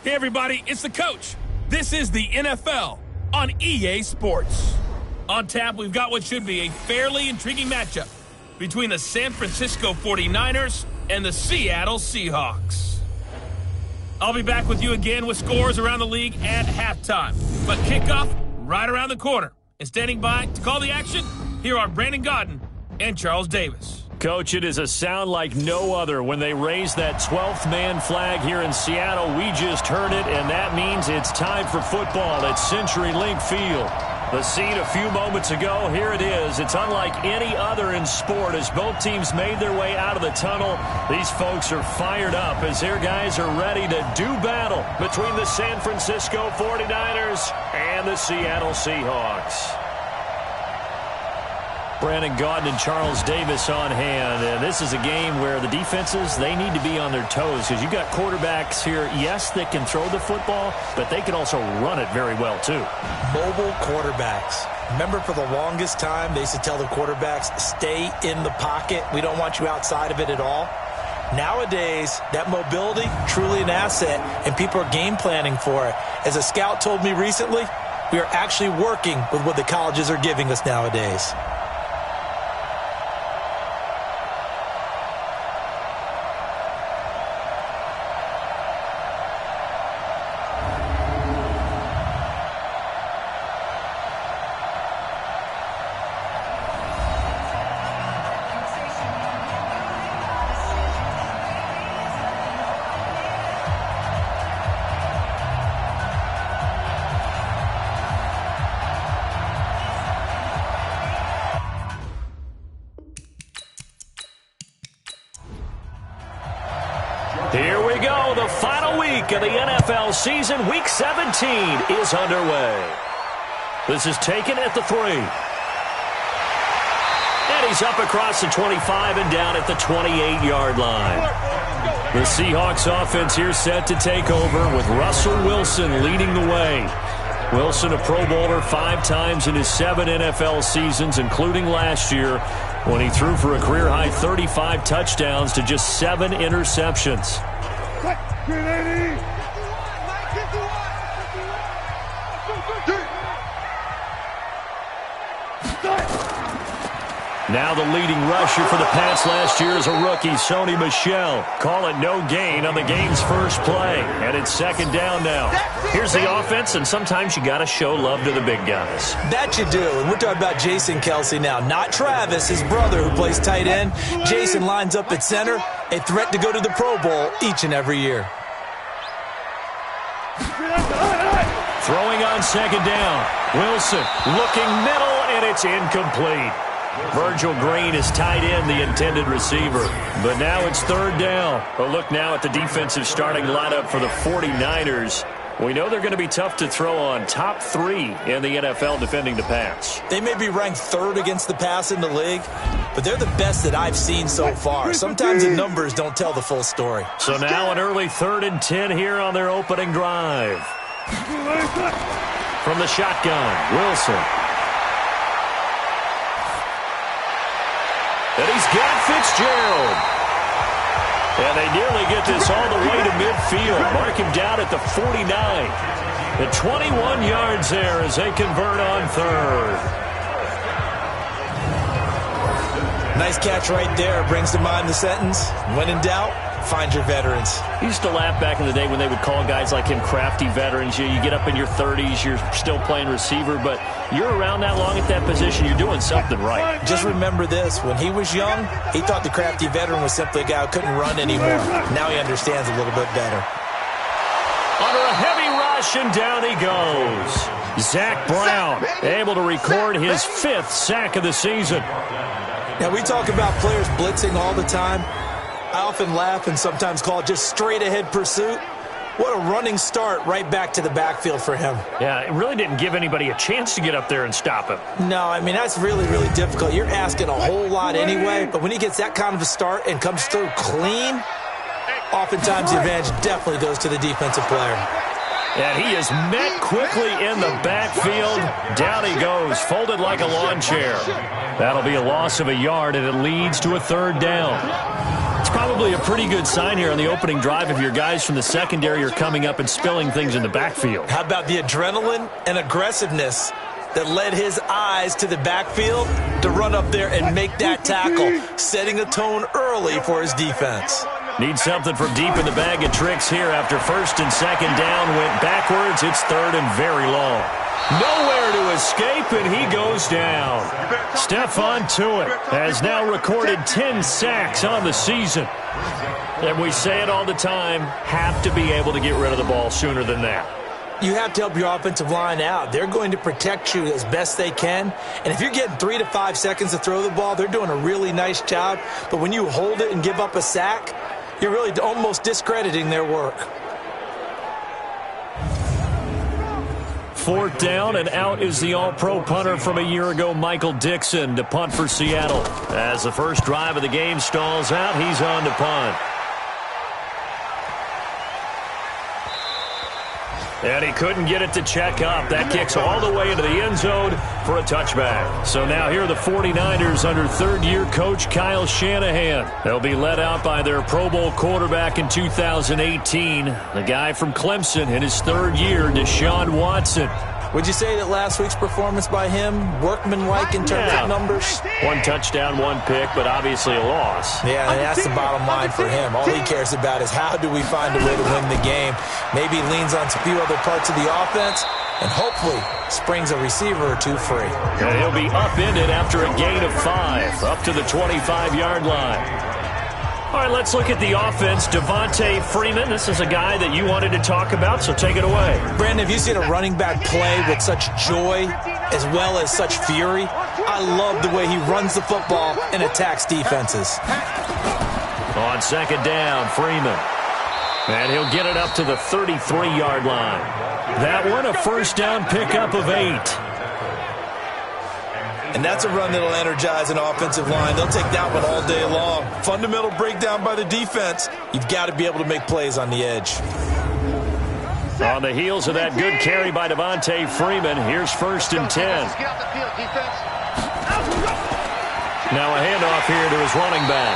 Hey, everybody, it's the coach. This is the NFL on EA Sports. On tap, we've got what should be a fairly intriguing matchup between the San Francisco 49ers and the Seattle Seahawks. I'll be back with you again with scores around the league at halftime. But kickoff right around the corner. And standing by to call the action, here are Brandon Gaudin and Charles Davis. Coach, it is a sound like no other when they raise that 12th man flag here in Seattle. We just heard it, and that means it's time for football at CenturyLink Field. The scene a few moments ago, here it is. It's unlike any other in sport as both teams made their way out of the tunnel. These folks are fired up as their guys are ready to do battle between the San Francisco 49ers and the Seattle Seahawks. Brandon Gaudin and Charles Davis on hand, and this is a game where the defenses, they need to be on their toes because you've got quarterbacks here, yes, that can throw the football, but they can also run it very well too. Mobile quarterbacks. Remember, for the longest time, they used to tell the quarterbacks, stay in the pocket. We don't want you outside of it at all. Nowadays, that mobility, truly an asset, and people are game planning for it. As a scout told me recently, we are actually working with what the colleges are giving us nowadays. Here we go. The final week of the NFL season. Week 17 is underway. This is taken at the 3. And he's up across the 25 and down at the 28-yard line. The Seahawks offense here set to take over with Russell Wilson leading the way. Wilson, a Pro Bowler 5 times in his 7 NFL seasons, including last year, when he threw for a career-high 35 touchdowns to just 7 interceptions. Now the leading rusher for the Pats last year is a rookie, Sony Michel. Call it no gain on the game's first play, and it's second down now. Here's the offense, and sometimes you got to show love to the big guys. That you do, and we're talking about Jason Kelsey now, not Travis, his brother who plays tight end. Jason lines up at center, a threat to go to the Pro Bowl each and every year. Throwing on second down. Wilson looking middle, and it's incomplete. Virgil Green is tied in, the intended receiver. But now it's third down. A look now at the defensive starting lineup for the 49ers. We know they're going to be tough to throw on. Top 3 in the NFL defending the pass. They may be ranked 3rd against the pass in the league, but they're the best that I've seen so far. Sometimes the numbers don't tell the full story. So now an early 3rd and 10 here on their opening drive. From the shotgun, Wilson. And he's got Fitzgerald. And they nearly get this all the way to midfield. Mark him down at the 49. The 21 yards there as they convert on 3rd. Nice catch right there. Brings to mind the sentence, when in doubt, find your veterans. I used to laugh back in the day when they would call guys like him crafty veterans. You get up in your 30s, you're still playing receiver, but you're around that long at that position, you're doing something right. Just remember this. When he was young, he thought the crafty veteran was simply a guy who couldn't run anymore. Now he understands a little bit better. Under a heavy rush, and down he goes. Zach Brown able to record his 5th sack of the season. Now, we talk about players blitzing all the time. I often laugh and sometimes call it just straight-ahead pursuit. What a running start right back to the backfield for him. Yeah, it really didn't give anybody a chance to get up there and stop him. No, I mean, that's really, really difficult. You're asking a whole lot anyway, but when he gets that kind of a start and comes through clean, oftentimes the advantage definitely goes to the defensive player. And he is met quickly in the backfield. Down he goes, folded like a lawn chair. That'll be a loss of a yard, and it leads to a 3rd down. probably a pretty good sign here on the opening drive if your guys from the secondary are coming up and spilling things in the backfield. How about the adrenaline and aggressiveness that led his eyes to the backfield to run up there and make that tackle, setting a tone early for his defense. Need something from deep in the bag of tricks here after first and second down went backwards. It's third and very long. Nowhere to escape, and he goes down. Stephon Tuitt has now recorded 10 sacks on the season. And we say it all the time, have to be able to get rid of the ball sooner than that. You have to help your offensive line out. They're going to protect you as best they can. And if you're getting 3 to 5 seconds to throw the ball, they're doing a really nice job. But when you hold it and give up a sack, you're really almost discrediting their work. Fourth down, and out is the all-pro punter from a year ago, Michael Dixon, to punt for Seattle. As the first drive of the game stalls out, he's on to punt. And he couldn't get it to check up. That kicks all the way into the end zone for a touchback. So now here are the 49ers under third-year coach Kyle Shanahan. They'll be led out by their Pro Bowl quarterback in 2018, the guy from Clemson in his third year, Deshaun Watson. Would you say that last week's performance by him, workmanlike in terms of numbers? One touchdown, one pick, but obviously a loss. Yeah, and that's the bottom line for him. All he cares about is how do we find a way to win the game. Maybe he leans on a few other parts of the offense and hopefully springs a receiver or two free. And he'll be upended after a gain of 5, up to the 25-yard line. All right, let's look at the offense. Devontae Freeman, this is a guy that you wanted to talk about, so take it away. Brandon, have you seen a running back play with such joy as well as such fury? I love the way he runs the football and attacks defenses. On second down, Freeman. And he'll get it up to the 33-yard line. That one, a first down pickup of 8. And that's a run that'll energize an offensive line. They'll take that one all day long. Fundamental breakdown by the defense. You've got to be able to make plays on the edge. On the heels of that good carry by Devontae Freeman, here's first and 10. Now a handoff here to his running back.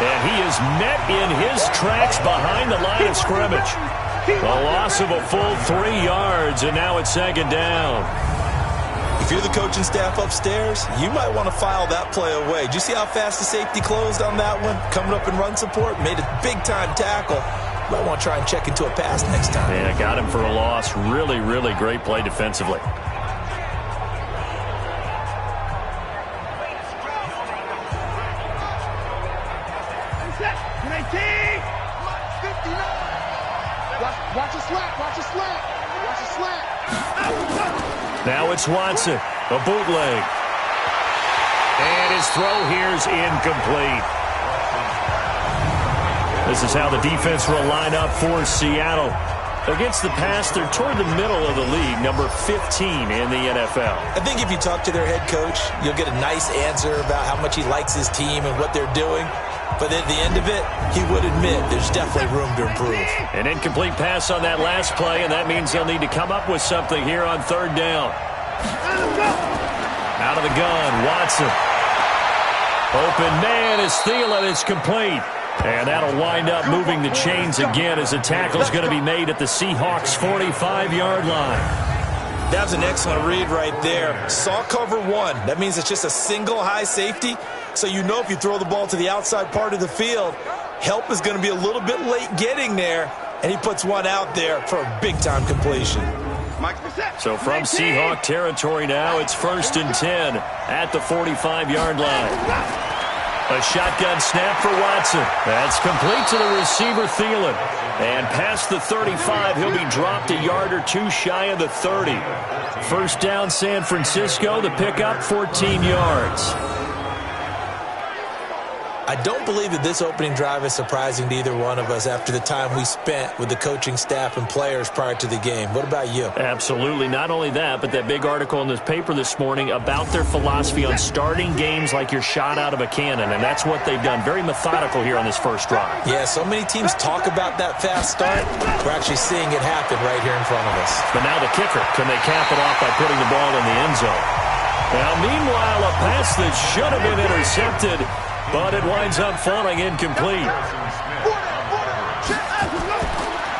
And he is met in his tracks behind the line of scrimmage. A loss of a full 3 yards, and now it's second down. If you're the coaching staff upstairs, you might want to file that play away. Did you see how fast the safety closed on that one? Coming up in run support, made a big-time tackle. Might want to try and check into a pass next time. Yeah, got him for a loss. Really, really great play defensively. Watch a slap, watch a slap, watch a slap. Now it's Watson, a bootleg. And his throw here's incomplete. This is how the defense will line up for Seattle. Against the pass, they're toward the middle of the league, number 15 in the NFL. I think if you talk to their head coach, you'll get a nice answer about how much he likes his team and what they're doing. But at the end of it, he would admit there's definitely room to improve. An incomplete pass on that last play, and that means they'll need to come up with something here on third down. Out of the gun, Watson. Open man is Thielen. It's complete. And that'll wind up moving the chains again as the tackle's going to be made at the Seahawks' 45-yard line. That was an excellent read right there. Saw cover one. That means it's just a single high safety. So you know if you throw the ball to the outside part of the field, help is going to be a little bit late getting there. And he puts one out there for a big-time completion. So from Seahawk territory now, it's first and 10 at the 45-yard line. A shotgun snap for Watson. That's complete to the receiver, Thielen. And past the 35, he'll be dropped a yard or two shy of the 30. First down, San Francisco. The pickup, 14 yards. I don't believe that this opening drive is surprising to either one of us after the time we spent with the coaching staff and players prior to the game. What about you? Absolutely. Not only that, but that big article in this paper this morning about their philosophy on starting games like you're shot out of a cannon, and that's what they've done. Very methodical here on this first drive. Yeah, so many teams talk about that fast start. We're actually seeing it happen right here in front of us. But now the kicker. Can they cap it off by putting the ball in the end zone? Now, meanwhile, a pass that should have been intercepted but it winds up falling incomplete.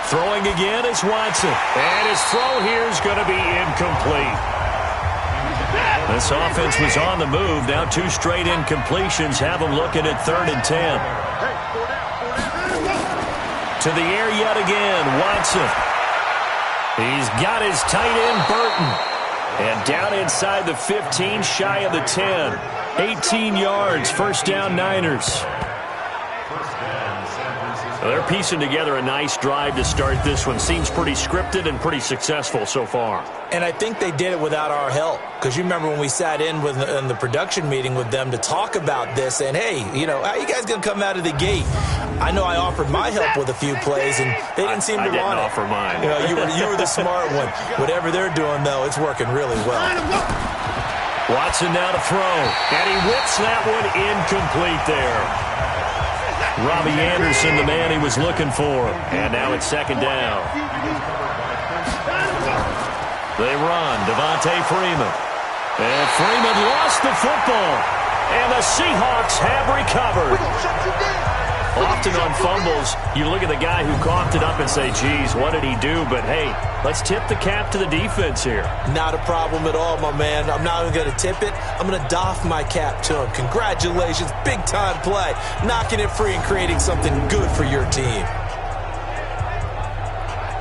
Throwing again is Watson. And his throw here is going to be incomplete. This offense was on the move. Now 2 straight incompletions have them looking at 3rd and 10. To the air yet again, Watson. He's got his tight end, Burton. And down inside the 15, shy of the 10. 18 yards, first down Niners. Well, they're piecing together a nice drive to start this one. Seems pretty scripted and pretty successful so far. And I think they did it without our help. Because you remember when we sat in the production meeting with them to talk about this, and hey, you know, how you guys going to come out of the gate? I know I offered my help with a few plays, and they didn't seem to want it. I didn't offer mine. You know, you were the smart one. Whatever they're doing, though, it's working really well. Watson now to throw, and he whips that one incomplete there. Robbie Anderson, the man he was looking for, and now it's 2nd down. They run, Devontae Freeman. And Freeman lost the football, and the Seahawks have recovered. Often on fumbles, you look at the guy who coughed it up and say, geez, what did he do? But, hey, let's tip the cap to the defense here. Not a problem at all, my man. I'm not even going to tip it. I'm going to doff my cap to him. Congratulations. Big-time play. Knocking it free and creating something good for your team.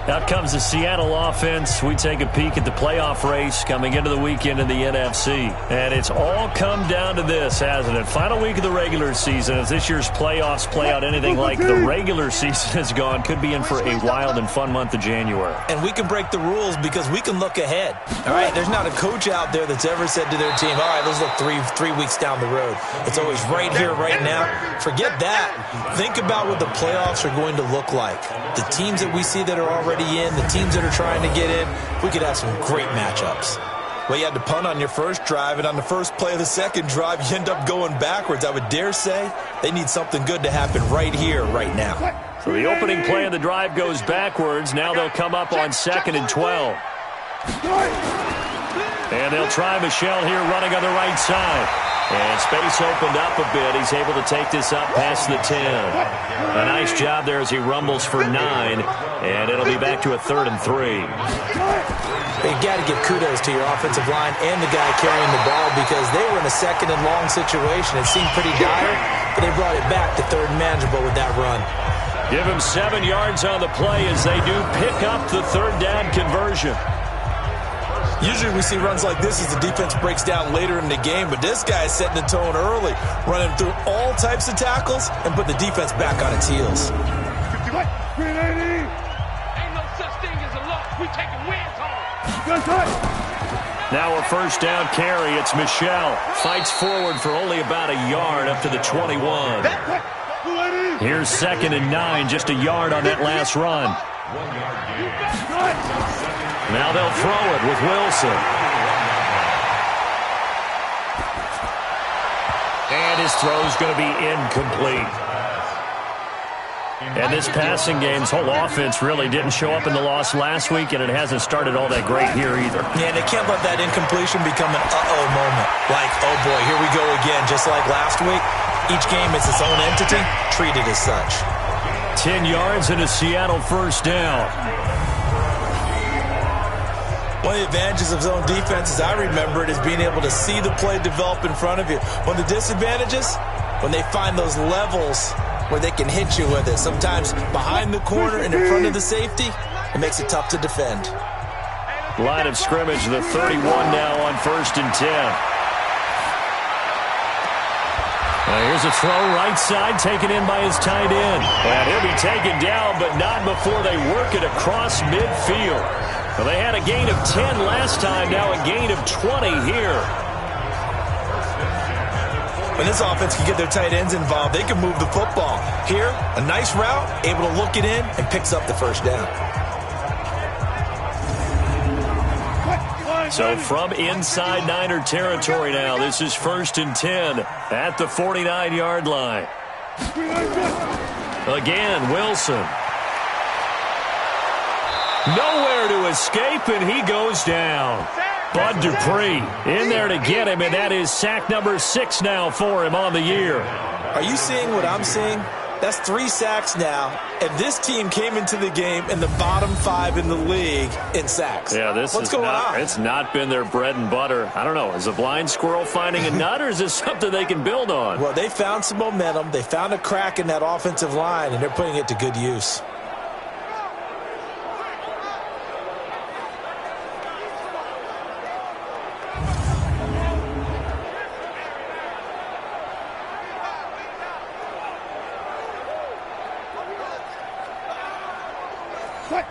Out comes the Seattle offense. We take a peek at the playoff race coming into the weekend in the NFC. And it's all come down to this, hasn't it? Final week of the regular season. As this year's playoffs play out anything like the regular season has gone, could be in for a wild and fun month of January. And we can break the rules because we can look ahead. All right, there's not a coach out there that's ever said to their team, all right, let's look three weeks down the road. It's always right here, right now. Forget that. Think about what the playoffs are going to look like. The teams that we see that are already in, the teams that are trying to get in, we could have some great matchups. Well, you had to punt on your first drive, and on the first play of the second drive, you end up going backwards. I would dare say they need something good to happen right here, right now. So the opening play of the drive goes backwards. Now they'll come up on 2nd and 12. And they'll try Michel here running on the right side. And space opened up a bit. He's able to take this up past the 10. A nice job there as he rumbles for 9. And it'll be back to a 3rd and 3. You've got to give kudos to your offensive line and the guy carrying the ball because they were in a 2nd and long situation. It seemed pretty dire, but they brought it back to 3rd and manageable with that run. Give him 7 yards on the play as they do pick up the 3rd down conversion. Usually we see runs like this as the defense breaks down later in the game, but this guy is setting the tone early, running through all types of tackles and put the defense back on its heels. 380. Ain't no such thing as a loss. We taking wins home. Now a 1st down carry. It's Michel. Fights forward for only about a yard up to the 21. Here's 2nd and 9, just a yard on that last run. Now they'll throw it with Wilson. And his throw's going to be incomplete. And this passing game's whole offense really didn't show up in the loss last week, and it hasn't started all that great here either. Yeah, they can't let that incompletion become an uh-oh moment. Like, oh boy, here we go again, just like last week. Each game is its own entity, treated as such. 10 yards and a Seattle 1st down. One of the advantages of zone defense, as I remember it, is being able to see the play develop in front of you. One of the disadvantages, when they find those levels where they can hit you with it. Sometimes behind the corner and in front of the safety, it makes it tough to defend. Line of scrimmage, the 31 now on 1st and 10. Here's a throw right side, taken in by his tight end. And he'll be taken down, but not before they work it across midfield. Well, they had a gain of 10 last time, now a gain of 20 here. When this offense can get their tight ends involved, they can move the football. Here, a nice route, able to look it in, and picks up the 1st down. So from inside Niner territory now, this is 1st and 10 at the 49-yard line. Again, Wilson. Nowhere to escape, and he goes down. Bud Dupree in there to get him, and that is sack number 6 now for him on the year. Are you seeing what I'm seeing? That's 3 sacks now, and this team came into the game in the bottom 5 in the league in sacks. Yeah, What's going on? It's not been their bread and butter. I don't know. Is a blind squirrel finding a nut, or is this something they can build on? Well, they found some momentum. They found a crack in that offensive line, and they're putting it to good use.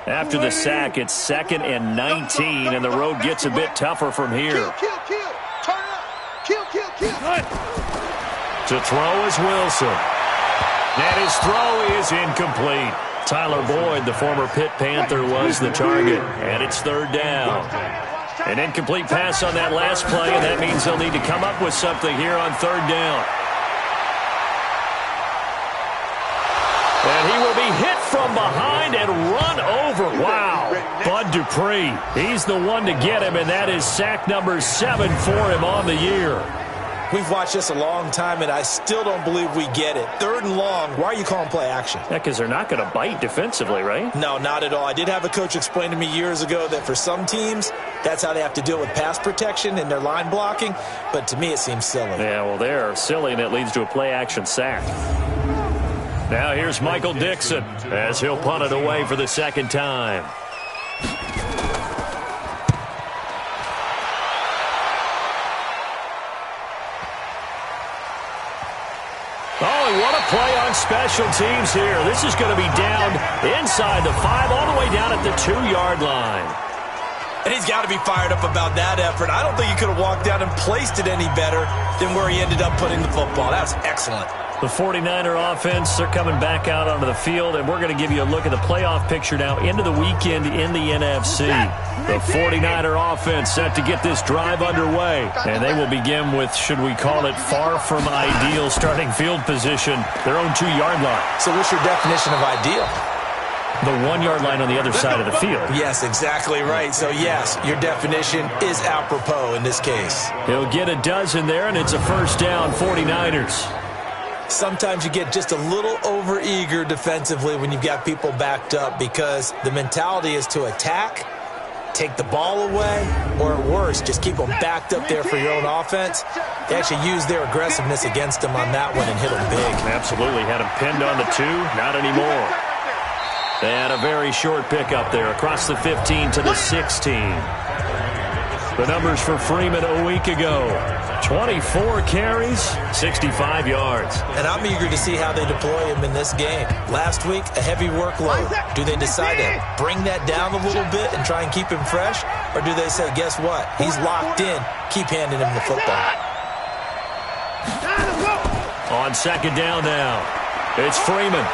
After the sack, it's 2nd and 19, and the road gets a bit tougher from here. To throw is Wilson. And his throw is incomplete. Tyler Boyd, the former Pitt Panther, was the target, and it's 3rd down. An incomplete pass on that last play, and that means they'll need to come up with something here on 3rd down. And he will be hit from behind and run over. Wow. Bud Dupree, he's the one to get him, and that is sack number 7 for him on the year. We've watched this a long time, and I still don't believe we get it. 3rd and long, why are you calling play action? Yeah, because they're not going to bite defensively, right? No, not at all. I did have a coach explain to me years ago that for some teams, that's how they have to deal with pass protection and their line blocking, but to me it seems silly. Yeah, well, they're silly, and it leads to a play action sack. Now here's Michael Dixon as he'll punt it away for the 2nd time. Oh, and what a play on special teams here. This is going to be down inside the 5 all the way down at the 2-yard line. And he's got to be fired up about that effort. I don't think he could have walked down and placed it any better than where he ended up putting the football. That was excellent. The 49er offense, they're coming back out onto the field, and we're going to give you a look at the playoff picture now into the weekend in the NFC. The 49er offense set to get this drive underway, and they will begin with, should we call it, far from ideal starting field position, their own 2-yard line. So what's your definition of ideal? The 1-yard line on the other side of the field. Yes, exactly right. So, yes, your definition is apropos in this case. He'll get a dozen there, and it's a 1st down, 49ers. Sometimes you get just a little over-eager defensively when you've got people backed up because the mentality is to attack, take the ball away, or at worst, just keep them backed up there for your own offense. They actually used their aggressiveness against them on that one and hit them big. Absolutely. Had him pinned on the 2. Not anymore. They had a very short pickup there across the 15 to the 16. The numbers for Freeman a week ago. 24 carries, 65 yards. And I'm eager to see how they deploy him in this game. Last week, a heavy workload. Do they decide to bring that down a little bit and try and keep him fresh? Or do they say, guess what? He's locked in. Keep handing him the football. On 2nd down now, it's Freeman.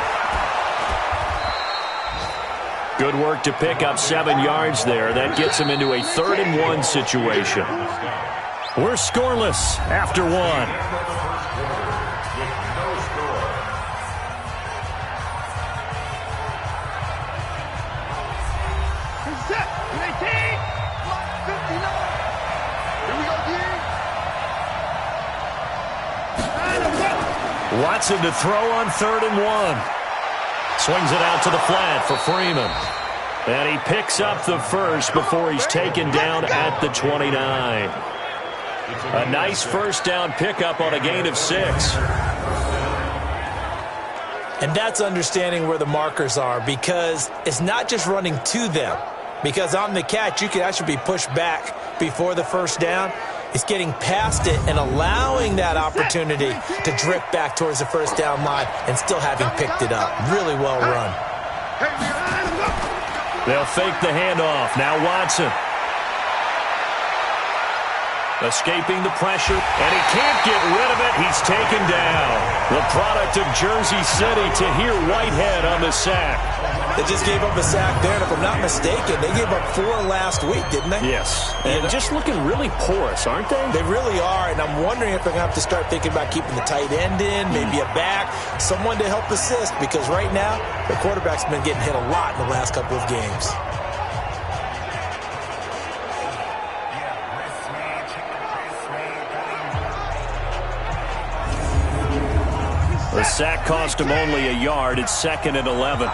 Good work to pick up 7 yards there. That gets him into a 3rd and 1 situation. We're scoreless after 1. Watson to throw on 3rd and 1. Swings it out to the flat for Freeman. And he picks up the 1st before he's taken down at the 29. A nice 1st down pickup on a gain of 6. And that's understanding where the markers are because it's not just running to them. Because on the catch, you could actually be pushed back before the 1st down. It's getting past it and allowing that opportunity to drift back towards the 1st down line and still having picked it up. Really well run. They'll fake the handoff. Now Watson. Escaping the pressure, and he can't get rid of it. He's taken down. The product of Jersey City, Tahir Whitehead on the sack. They just gave up a sack there, and if I'm not mistaken, they gave up 4 last week, didn't they? Yes. And just looking really porous, aren't they? They really are, and I'm wondering if they're going to have to start thinking about keeping the tight end in, maybe a back, someone to help assist, because right now, the quarterback's been getting hit a lot in the last couple of games. The sack cost him only a yard. It's 2nd and 11.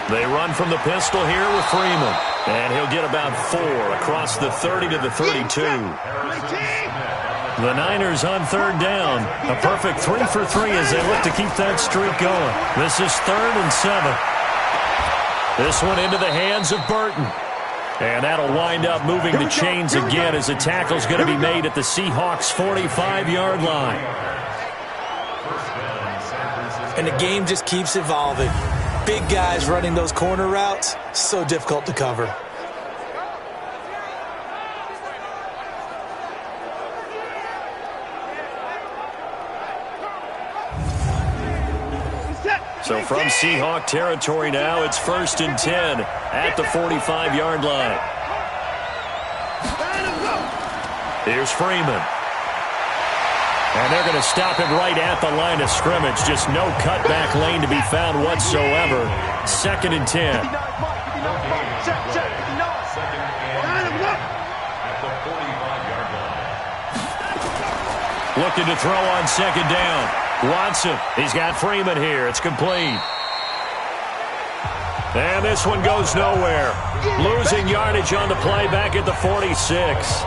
They run from the pistol here with Freeman. And he'll get about 4 across the 30 to the 32. The Niners on 3rd down. A perfect 3 for 3 as they look to keep that streak going. This is 3rd and 7. This one into the hands of Burton. And that'll wind up moving the chains again as the tackle's going to be made at the Seahawks' 45-yard line. And the game just keeps evolving. Big guys running those corner routes, so difficult to cover. So from Seahawk territory now, it's 1st and 10 at the 45-yard line. Here's Freeman. And they're going to stop him right at the line of scrimmage. Just no cutback lane to be found whatsoever. 2nd and 10. Looking to throw on 2nd down. Watson, he's got Freeman here. It's complete. And this one goes nowhere. Losing yardage on the play back at the 46.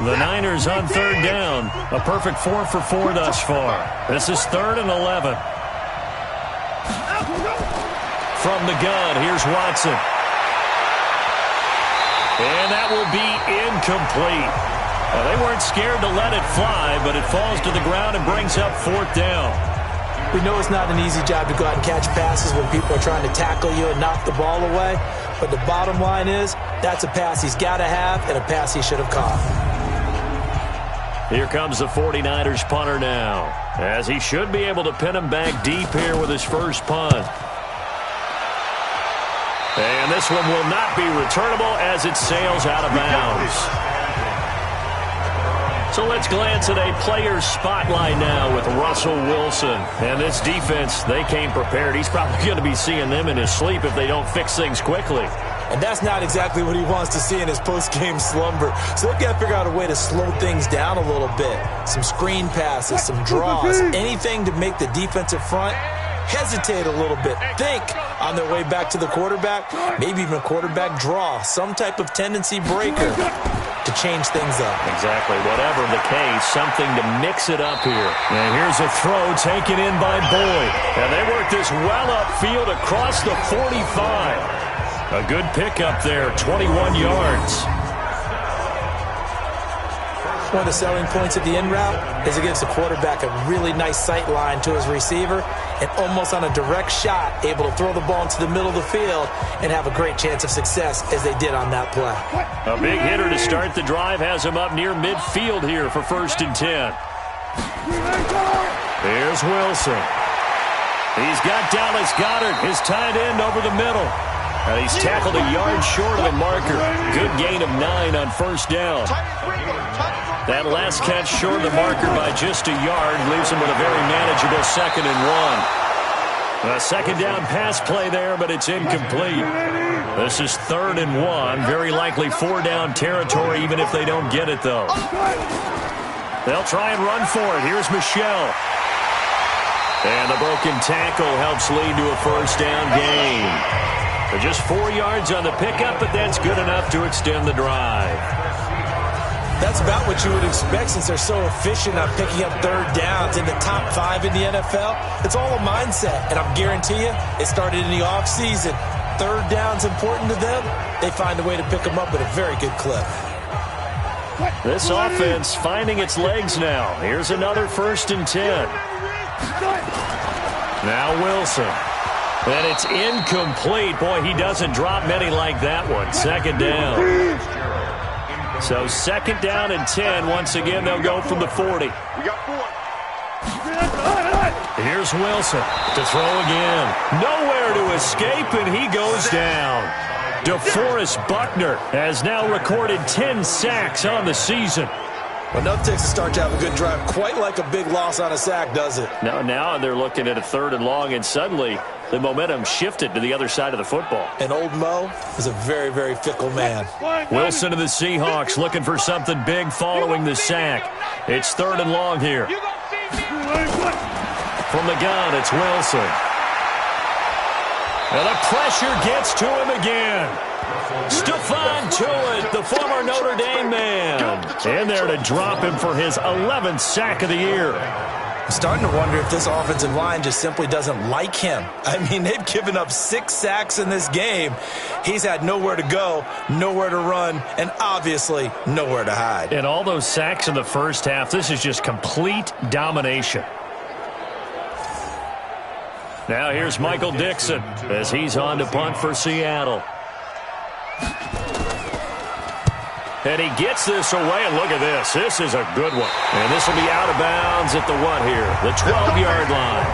The Niners on 3rd down. A perfect 4 for 4 thus far. This is 3rd and 11. From the gun, here's Watson. And that will be incomplete. Well, they weren't scared to let it fly, but it falls to the ground and brings up 4th down. We know it's not an easy job to go out and catch passes when people are trying to tackle you and knock the ball away. But the bottom line is, that's a pass he's got to have and a pass he should have caught. Here comes the 49ers punter now, as he should be able to pin him back deep here with his first punt. And this one will not be returnable as it sails out of bounds. So let's glance at a player's spotlight now with Russell Wilson. And this defense, they came prepared. He's probably going to be seeing them in his sleep if they don't fix things quickly. And that's not exactly what he wants to see in his post-game slumber. So they've got to figure out a way to slow things down a little bit. Some screen passes, some draws, anything to make the defensive front hesitate a little bit. Think on their way back to the quarterback, maybe even a quarterback draw, some type of tendency breaker to change things up. Exactly. Whatever the case, something to mix it up here. And here's a throw taken in by Boyd. And they work this well upfield across the 45. A good pickup there, 21 yards. One of the selling points of the in route is it gives the quarterback a really nice sight line to his receiver and almost on a direct shot able to throw the ball into the middle of the field and have a great chance of success as they did on that play. A big hitter to start the drive has him up near midfield here for 1st and 10. Here's Wilson. He's got Dallas Goedert, his tight end, over the middle. And he's tackled a yard short of the marker. Good gain of 9 on 1st down. That last catch short of the marker by just a yard leaves him with a very manageable 2nd and 1. A 2nd down pass play there, but it's incomplete. This is 3rd and 1. Very likely 4-down territory, even if they don't get it, though. They'll try and run for it. Here's Michel. And the broken tackle helps lead to a 1st down gain. Just 4 yards on the pickup, but that's good enough to extend the drive. That's about what you would expect since they're so efficient on picking up 3rd downs in the top 5 in the NFL. It's all a mindset, and I guarantee you it started in the offseason. 3rd down's important to them. They find a way to pick them up at a very good clip. This offense finding its legs now. Here's another 1st and 10. Now Wilson. And it's incomplete. Boy, he doesn't drop many like that one. 2nd down. So 2nd down and 10. Once again, they'll go from the 40. Here's Wilson to throw again. Nowhere to escape, and he goes down. DeForest Buckner has now recorded 10 sacks on the season. Well, enough takes to start to have a good drive. Quite like a big loss on a sack, does it? Now they're looking at a 3rd and long, and suddenly the momentum shifted to the other side of the football. And old Mo is a very, very fickle man. Wilson of the Seahawks looking for something big following the sack. It's 3rd and long here. From the gun, it's Wilson. And the pressure gets to him again. Stephon Tuitt, the former Notre Dame man. In there to drop him for his 11th sack of the year. I'm starting to wonder if this offensive line just simply doesn't like him. I mean, they've given up 6 sacks in this game. He's had nowhere to go, nowhere to run, and obviously nowhere to hide. And all those sacks in the first half, this is just complete domination. Now here's Michael Dixon as he's on to punt for Seattle. And he gets this away, and look at this. This is a good one. And this will be out of bounds at the what here? The 12-yard line.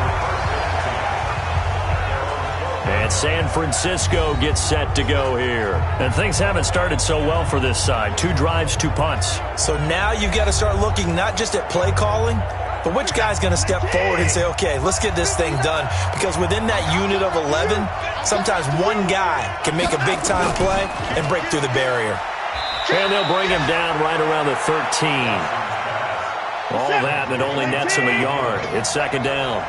And San Francisco gets set to go here. And things haven't started so well for this side. 2 drives, 2 punts. So now you've got to start looking not just at play calling, but which guy's going to step forward and say, okay, let's get this thing done. Because within that unit of 11, sometimes one guy can make a big-time play and break through the barrier. And they'll bring him down right around the 13. All that, and it only nets him a yard. It's 2nd down.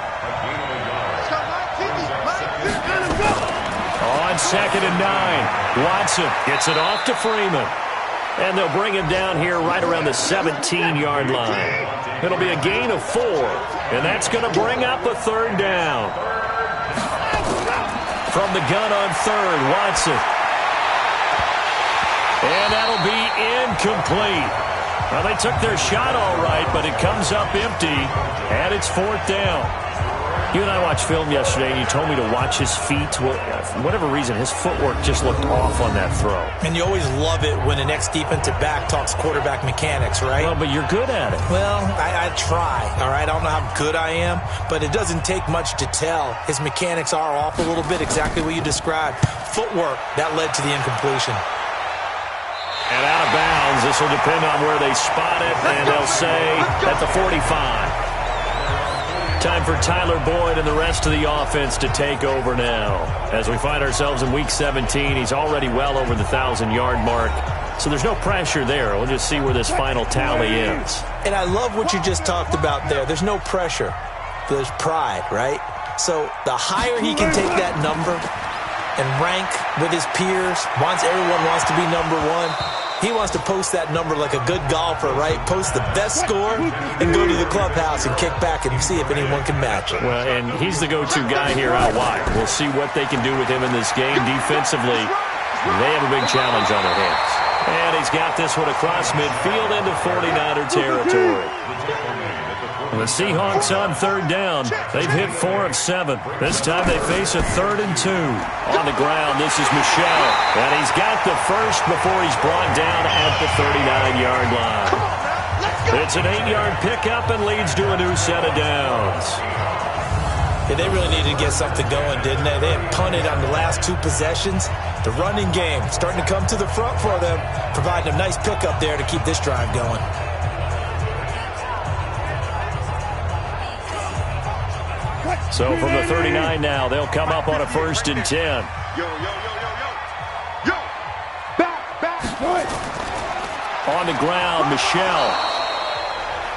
On 2nd and 9, Watson gets it off to Freeman. And they'll bring him down here right around the 17-yard line. It'll be a gain of 4, and that's going to bring up a 3rd down. From the gun on 3rd, Watson. And that'll be incomplete. Well, they took their shot all right, but it comes up empty, and it's 4th down. You and I watched film yesterday, and you told me to watch his feet. Well, for whatever reason, his footwork just looked off on that throw. And you always love it when an ex-defensive back talks quarterback mechanics, right? Well, but you're good at it. Well, I try, all right? I don't know how good I am, but it doesn't take much to tell. His mechanics are off a little bit, exactly what you described. Footwork, that led to the incompletion. And out of bounds, this will depend on where they spot it, and they'll say at the 45. Time for Tyler Boyd and the rest of the offense to take over now. As we find ourselves in Week 17, he's already well over the 1,000-yard mark. So there's no pressure there. We'll just see where this final tally ends. And I love what you just talked about there. There's no pressure. There's pride, right? So the higher he can take that number and rank with his peers, everyone wants to be number 1. He wants to post that number like a good golfer, right? Post the best score and go to the clubhouse and kick back and see if anyone can match it. Well, and he's the go-to guy here out wide. We'll see what they can do with him in this game. Defensively, they have a big challenge on their hands. And he's got this one across midfield into 49er territory. The Seahawks on 3rd down. They've hit 4 of 7. This time they face a 3rd and 2. On the ground, this is Michel. And he's got the first before he's brought down at the 39-yard line. It's an 8-yard pickup and leads to a new set of downs. Yeah, they really needed to get something going, didn't they? They had punted on the last 2 possessions. The running game starting to come to the front for them, providing a nice pickup there to keep this drive going. So from the 39 now, they'll come up on a 1st and 10. On the ground, Michel.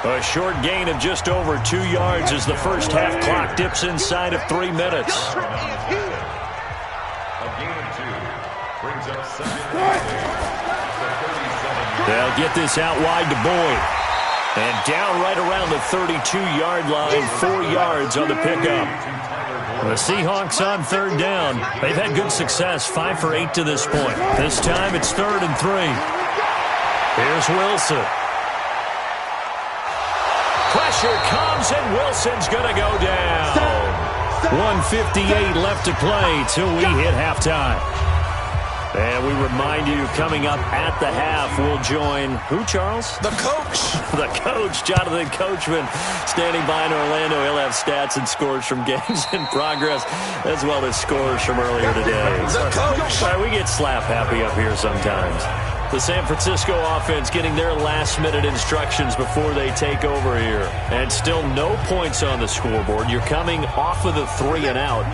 A short gain of just over 2 yards as the first half clock dips inside of 3 minutes. They'll get this out wide to Boyd. And down right around the 32-yard line, 4 yards on the pickup. The Seahawks on 3rd down. They've had good success, 5 for 8 to this point. This time it's 3rd and 3. Here's Wilson. Pressure comes, and Wilson's going to go down. 1:58 left to play till we hit halftime. And we remind you, coming up at the half, we'll join who, Charles? The coach. The coach, Jonathan Coachman, standing by in Orlando. He'll have stats and scores from games in progress, as well as scores from earlier today. The coach. All right, we get slap happy up here sometimes. The San Francisco offense getting their last-minute instructions before they take over here. And still no points on the scoreboard. You're coming off of the 3-and-out.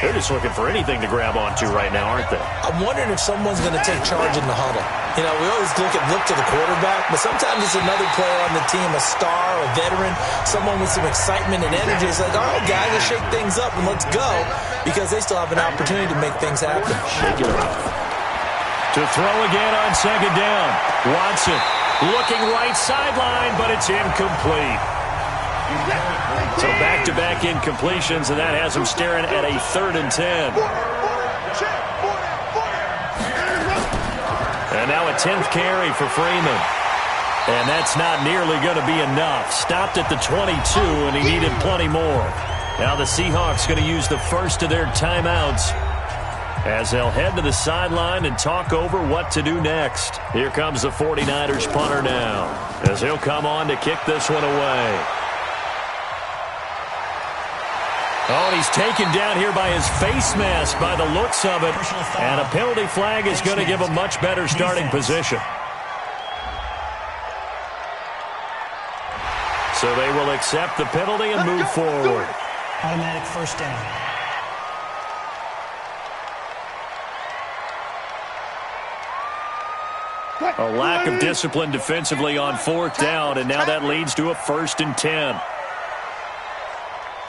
They're just looking for anything to grab onto right now, aren't they? I'm wondering if someone's going to take charge in the huddle. You know, we always look to the quarterback, but sometimes it's another player on the team, a star, a veteran, someone with some excitement and energy. It's like, all right, guys, let's shake things up and let's go, because they still have an opportunity to make things happen. Shake it up. To throw again on second down. Watson looking right sideline, but it's incomplete. So back-to-back incompletions, and that has him staring at a 3rd and 10. And now a 10th carry for Freeman. And that's not nearly going to be enough. Stopped at the 22, and he needed plenty more. Now the Seahawks going to use the first of their timeouts as they'll head to the sideline and talk over what to do next. Here comes the 49ers punter now, as he'll come on to kick this one away. Oh, and he's taken down here by his face mask by the looks of it. And a penalty flag is going to give a much better starting position. So they will accept the penalty and move forward. Automatic first down. A lack of discipline defensively on 4th down, and now that leads to a 1st and 10.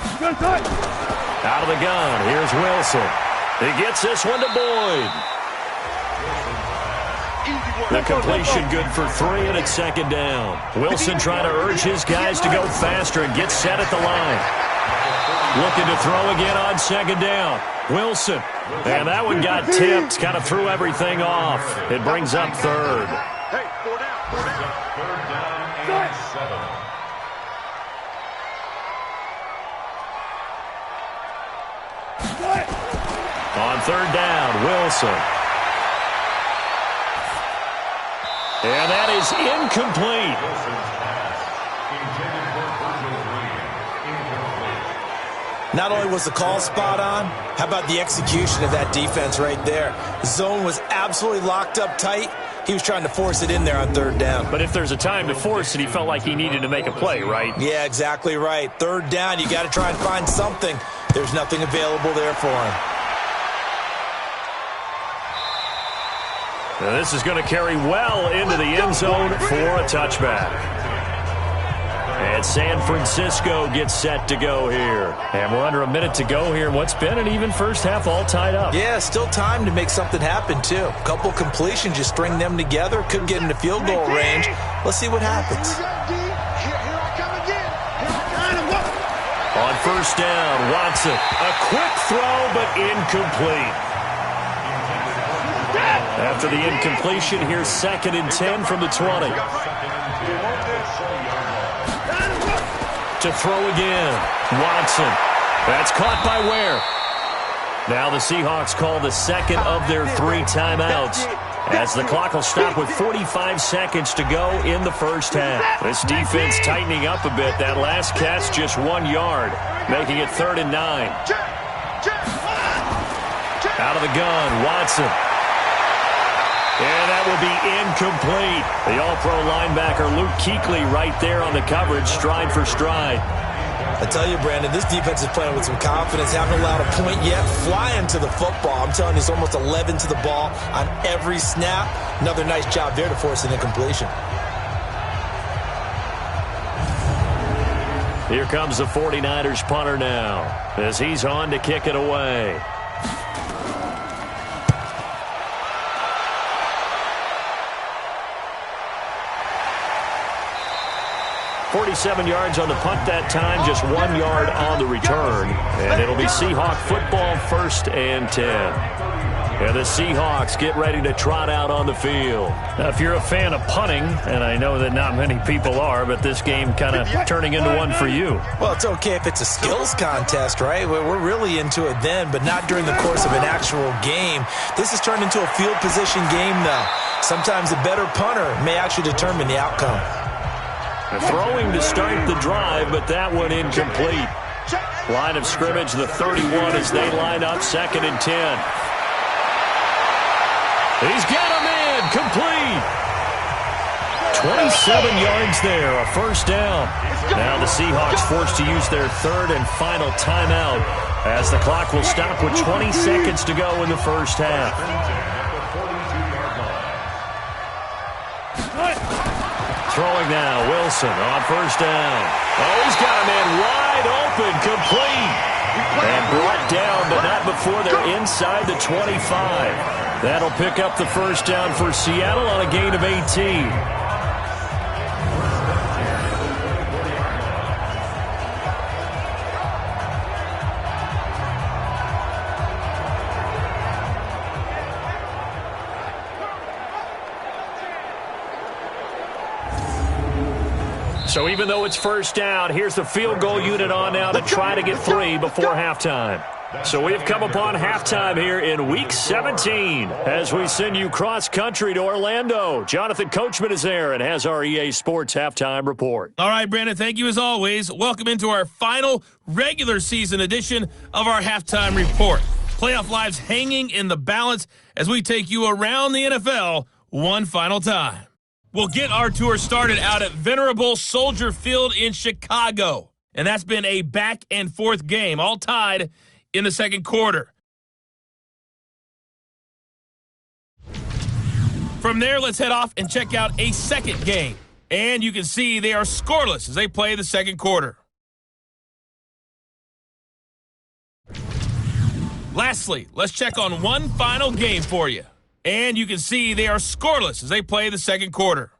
Out of the gun, here's Wilson. He gets this one to Boyd. The completion good for 3, and it's 2nd down. Wilson trying to urge his guys to go faster and get set at the line. Looking to throw again on 2nd down. Wilson. And that one got tipped, kind of threw everything off. It brings up 3rd. Hey, 4 down, 4 down. 3rd down and 7. On 3rd down, Wilson. And that is incomplete. Not only was the call spot on, how about the execution of that defense right there? The zone was absolutely locked up tight. He was trying to force it in there on 3rd down. But if there's a time to force it, he felt like he needed to make a play, right? Yeah, exactly right. 3rd down, you got to try and find something. There's nothing available there for him. Now this is going to carry well into the end zone for a touchback. And San Francisco gets set to go here. And we're under a minute to go here. What's been an even first half, all tied up. Yeah, still time to make something happen, too. A couple completions, just string them together. Could get into field goal range. Let's see what happens. On 1st down, Watson. A quick throw, but incomplete. After the incompletion, here's 2nd and 10 from the 20. To throw again, Watson. That's caught by Ware. Now the Seahawks call the 2nd of their 3 timeouts, as the clock will stop with 45 seconds to go in the first half. This defense tightening up a bit. That last catch just 1 yard, making it 3rd and 9. Out of the gun, Watson. And that will be incomplete. The all-pro linebacker Luke Kuechly right there on the coverage, stride for stride. I tell you, Brandon, this defense is playing with some confidence. Haven't allowed a point yet. Flying to the football. I'm telling you, it's almost 11 to the ball on every snap. Another nice job there to force an incompletion. Here comes the 49ers punter now, as he's on to kick it away. 47 yards on the punt that time, just 1 yard on the return. And it'll be Seahawk football, 1st and 10. And the Seahawks get ready to trot out on the field. Now, if you're a fan of punting, and I know that not many people are, but this game kind of turning into one for you. Well, it's okay if it's a skills contest, right? We're really into it then, but not during the course of an actual game. This has turned into a field position game, though. Sometimes the better punter may actually determine the outcome. Throwing to start the drive, but that one incomplete. Line of scrimmage, the 31 as they line up, 2nd and 10. He's got him in, complete. 27 yards there, a first down. Now the Seahawks forced to use their 3rd and final timeout as the clock will stop with 20 seconds to go in the first half. Throwing now, Wilson on first down. Oh, he's got him in wide open, complete. And brought down, but not before they're inside the 25. That'll pick up the first down for Seattle on a gain of 18. So even though it's first down, here's the field goal unit on now to try to get 3 before halftime. So we've come upon halftime here in Week 17 as we send you cross-country to Orlando. Jonathan Coachman is there and has our EA Sports Halftime Report. All right, Brandon, thank you as always. Welcome into our final regular season edition of our Halftime Report. Playoff lives hanging in the balance as we take you around the NFL one final time. We'll get our tour started out at venerable Soldier Field in Chicago. And that's been a back-and-forth game, all tied in the second quarter. From there, let's head off and check out a second game. And you can see they are scoreless as they play the second quarter. Lastly, let's check on one final game for you. And you can see they are scoreless as they play the second quarter.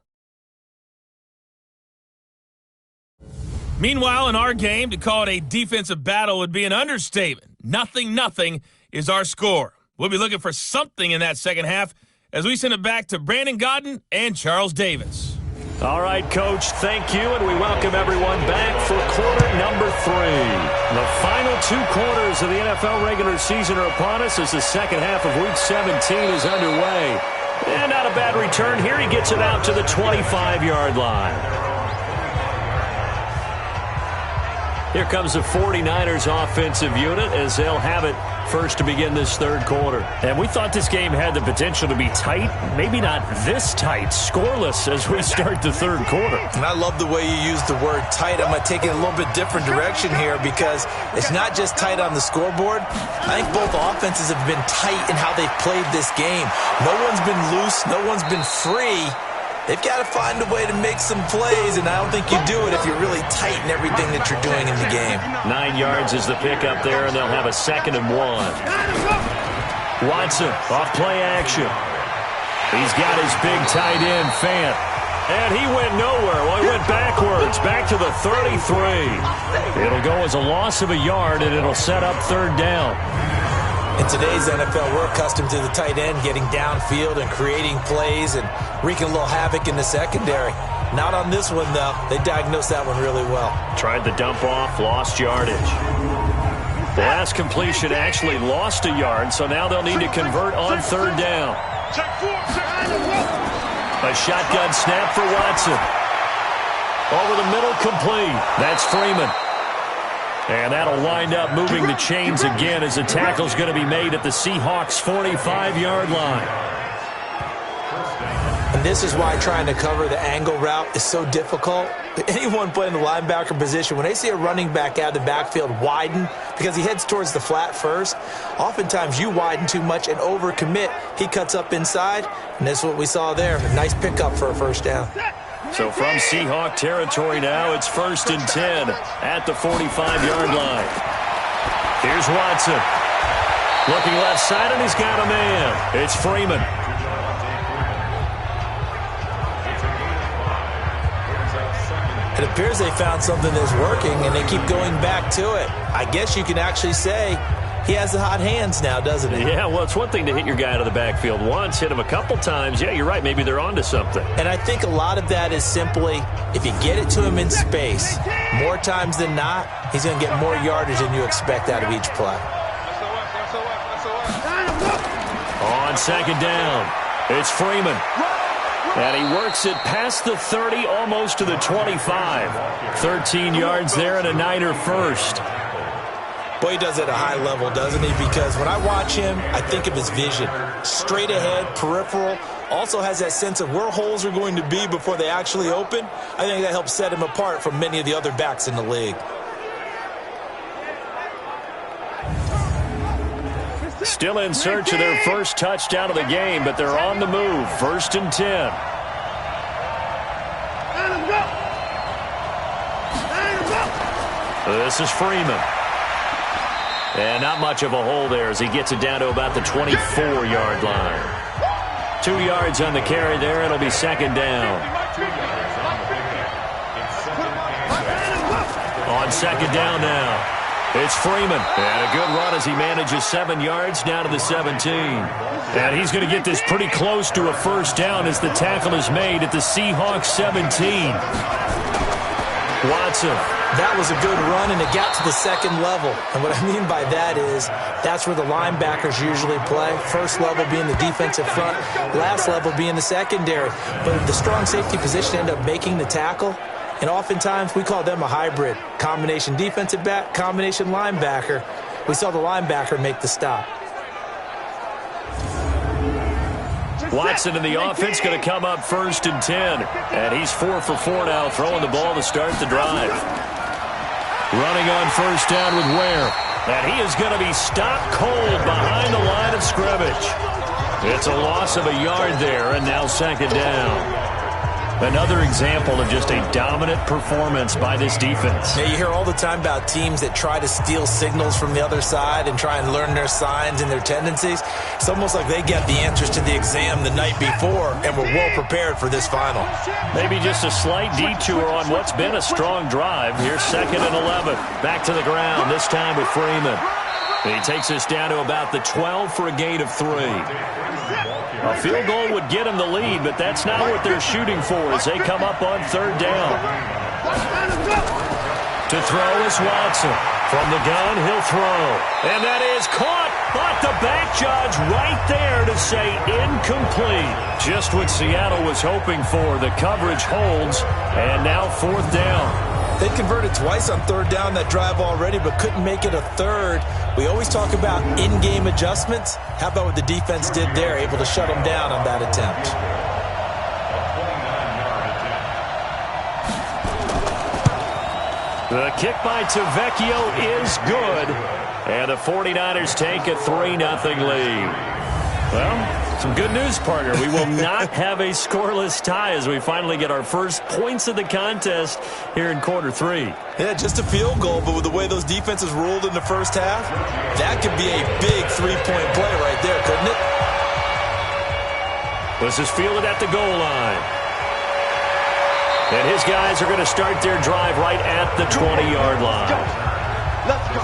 Meanwhile, in our game, to call it a defensive battle would be an understatement. 0-0 is our score. We'll be looking for something in that second half as we send it back to Brandon Godden and Charles Davis. All right, Coach, thank you, and we welcome everyone back for quarter number 3. The final 2 quarters of the NFL regular season are upon us as the second half of Week 17 is underway. And not a bad return here. He gets it out to the 25-yard line. Here comes the 49ers offensive unit as they'll have it first to begin this third quarter. And we thought this game had the potential to be tight, maybe not this tight, scoreless as we start the third quarter. And I love the way you use the word tight. I'm going to take it a little bit different direction here because it's not just tight on the scoreboard. I think both offenses have been tight in how they've played this game. No one's been loose. No one's been free. They've got to find a way to make some plays, and I don't think you do it if you're really tight in everything that you're doing in the game. 9 yards is the pickup there, and they'll have a 2nd and 1. Watson off play action. He's got his big tight end, Fant. And he went nowhere. Well, he went backwards, back to the 33. It'll go as a loss of a yard, and it'll set up third down. In today's NFL, we're accustomed to the tight end getting downfield and creating plays and wreaking a little havoc in the secondary. Not on this one, though. They diagnosed that one really well. Tried the dump off, lost yardage. The last completion actually lost a yard, so now they'll need to convert on third down. A shotgun snap for Watson. Over the middle, complete. That's Freeman. And that'll wind up moving the chains again as the tackle's going to be made at the Seahawks' 45-yard line. And this is why trying to cover the angle route is so difficult. Anyone playing the linebacker position, when they see a running back out of the backfield widen because he heads towards the flat first, oftentimes you widen too much and overcommit. He cuts up inside, and that's what we saw there. A nice pickup for a first down. So from Seahawk territory now, it's 1st and 10 at the 45-yard line. Here's Watson. Looking left side, and he's got a man. It's Freeman. It appears they found something that's working, and they keep going back to it. I guess you can actually say he has the hot hands now, doesn't he? Yeah, well, it's one thing to hit your guy out of the backfield once, hit him a couple times. Yeah, you're right. Maybe they're onto something. And I think a lot of that is simply if you get it to him in space, more times than not, he's going to get more yardage than you expect out of each play. On second down, it's Freeman. And he works it past the 30, almost to the 25. 13 yards there and a Niner first. Boy, he does it at a high level, doesn't he? Because when I watch him, I think of his vision. Straight ahead, peripheral. Also has that sense of where holes are going to be before they actually open. I think that helps set him apart from many of the other backs in the league. Still in search of their first touchdown of the game, but they're on the move. 1st and 10. This is Freeman. And not much of a hole there as he gets it down to about the 24-yard line. 2 yards on the carry there. It'll be second down. On second down now, it's Freeman. And a good run as he manages 7 yards down to the 17. And he's going to get this pretty close to a first down as the tackle is made at the Seahawks 17. Watson. That was a good run, and it got to the second level. And what I mean by that is that's where the linebackers usually play. First level being the defensive front, last level being the secondary. But the strong safety position ended up making the tackle. And oftentimes we call them a hybrid. Combination defensive back, combination linebacker. We saw the linebacker make the stop. Watson in the offense going to come up 1st and 10. And he's 4 for 4 now, throwing the ball to start the drive. Running on first down with Ware. And he is going to be stopped cold behind the line of scrimmage. It's a loss of a yard there, and now second down. Another example of just a dominant performance by this defense. Yeah, you hear all the time about teams that try to steal signals from the other side and try and learn their signs and their tendencies. It's almost like they get the answers to the exam the night before and were well prepared for this final. Maybe just a slight detour on what's been a strong drive. Here's 2nd and 11. Back to the ground, this time with Freeman. And he takes us down to about the 12 for a gain of 3. A field goal would get him the lead, but that's not what they're shooting for as they come up on 3rd down. To throw is Watson. From the gun, he'll throw. And that is caught, but the back judge right there to say incomplete. Just what Seattle was hoping for. The coverage holds, and now 4th down. They converted twice on 3rd down that drive already, but couldn't make it a 3rd. We always talk about in-game adjustments. How about what the defense did there, able to shut them down on that attempt? The kick by Tavecchio is good, and the 49ers take a 3-0 lead. Well, some good news, partner. We will not have a scoreless tie as we finally get our first points of the contest here in quarter 3. Yeah, just a field goal, but with the way those defenses ruled in the first half, that could be a big 3-point play right there, couldn't it? This is fielded at the goal line. And his guys are going to start their drive right at the 20-yard line. Let's go.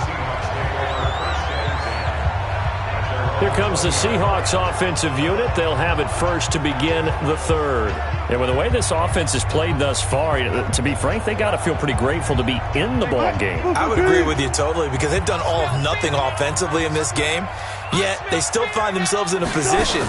Here comes the Seahawks offensive unit. They'll have it first to begin the 3rd. And with the way this offense has played thus far, to be frank, they got to feel pretty grateful to be in the ball game. I would agree with you totally because they've done all of nothing offensively in this game, yet they still find themselves in a position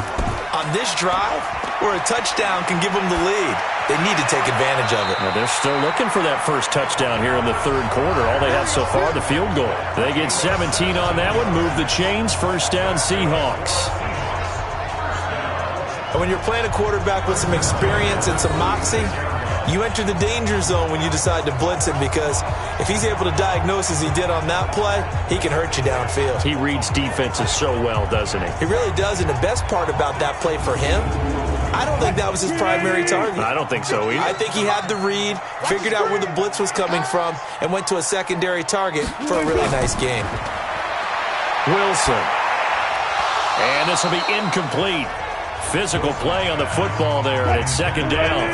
on this drive where a touchdown can give them the lead. They need to take advantage of it. Well, they're still looking for that first touchdown here in the 3rd quarter. All they have so far, the field goal. They get 17 on that one, move the chains, first down Seahawks. And when you're playing a quarterback with some experience and some moxie, you enter the danger zone when you decide to blitz him because if he's able to diagnose as he did on that play, he can hurt you downfield. He reads defenses so well, doesn't he? He really does, and the best part about that play for him, I don't think that was his primary target. I don't think so either. I think he had the read, figured out where the blitz was coming from, and went to a secondary target for a really nice game. Wilson. And this will be incomplete. Physical play on the football there, and it's 2nd down.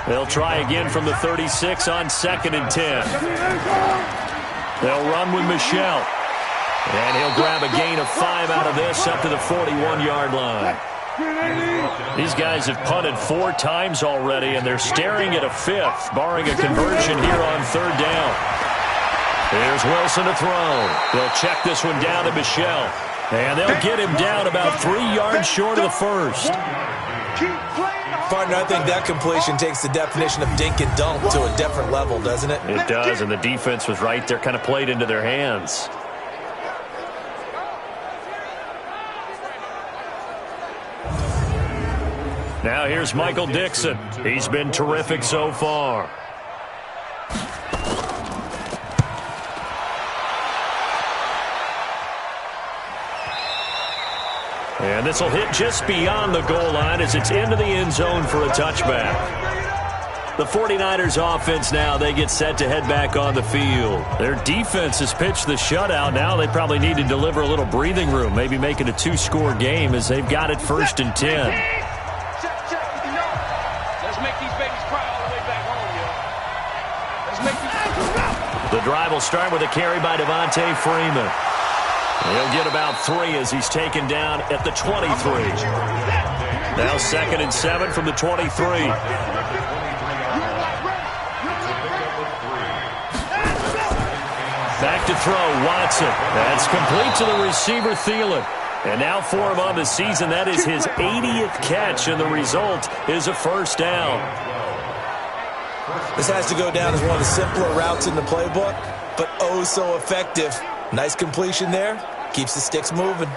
They'll try again from the 36 on 2nd and 10. They'll run with Michelle. And he'll grab a gain of 5 out of this up to the 41-yard line. These guys have punted 4 times already, and they're staring at a 5th, barring a conversion here on 3rd down. Here's Wilson to throw. They'll check this one down to Michel. And they'll get him down about 3 yards short of the first. Partner, I think that completion takes the definition of dink and dunk to a different level, doesn't it? It does, and the defense was right there, kind of played into their hands. Now here's Michael Dixon. He's been terrific so far. And this will hit just beyond the goal line as it's into the end zone for a touchback. The 49ers offense now, they get set to head back on the field. Their defense has pitched the shutout. Now they probably need to deliver a little breathing room, maybe make it a 2-score game as they've got it 1st and 10. The drive will start with a carry by Devontae Freeman. He'll get about 3 as he's taken down at the 23. Now 2nd and 7 from the 23. Back to throw, Watson. That's complete to the receiver, Thielen. And now for him on the season, that is his 80th catch, and the result is a 1st down. This has to go down as one of the simpler routes in the playbook, but oh so effective. Nice completion there. Keeps the sticks moving.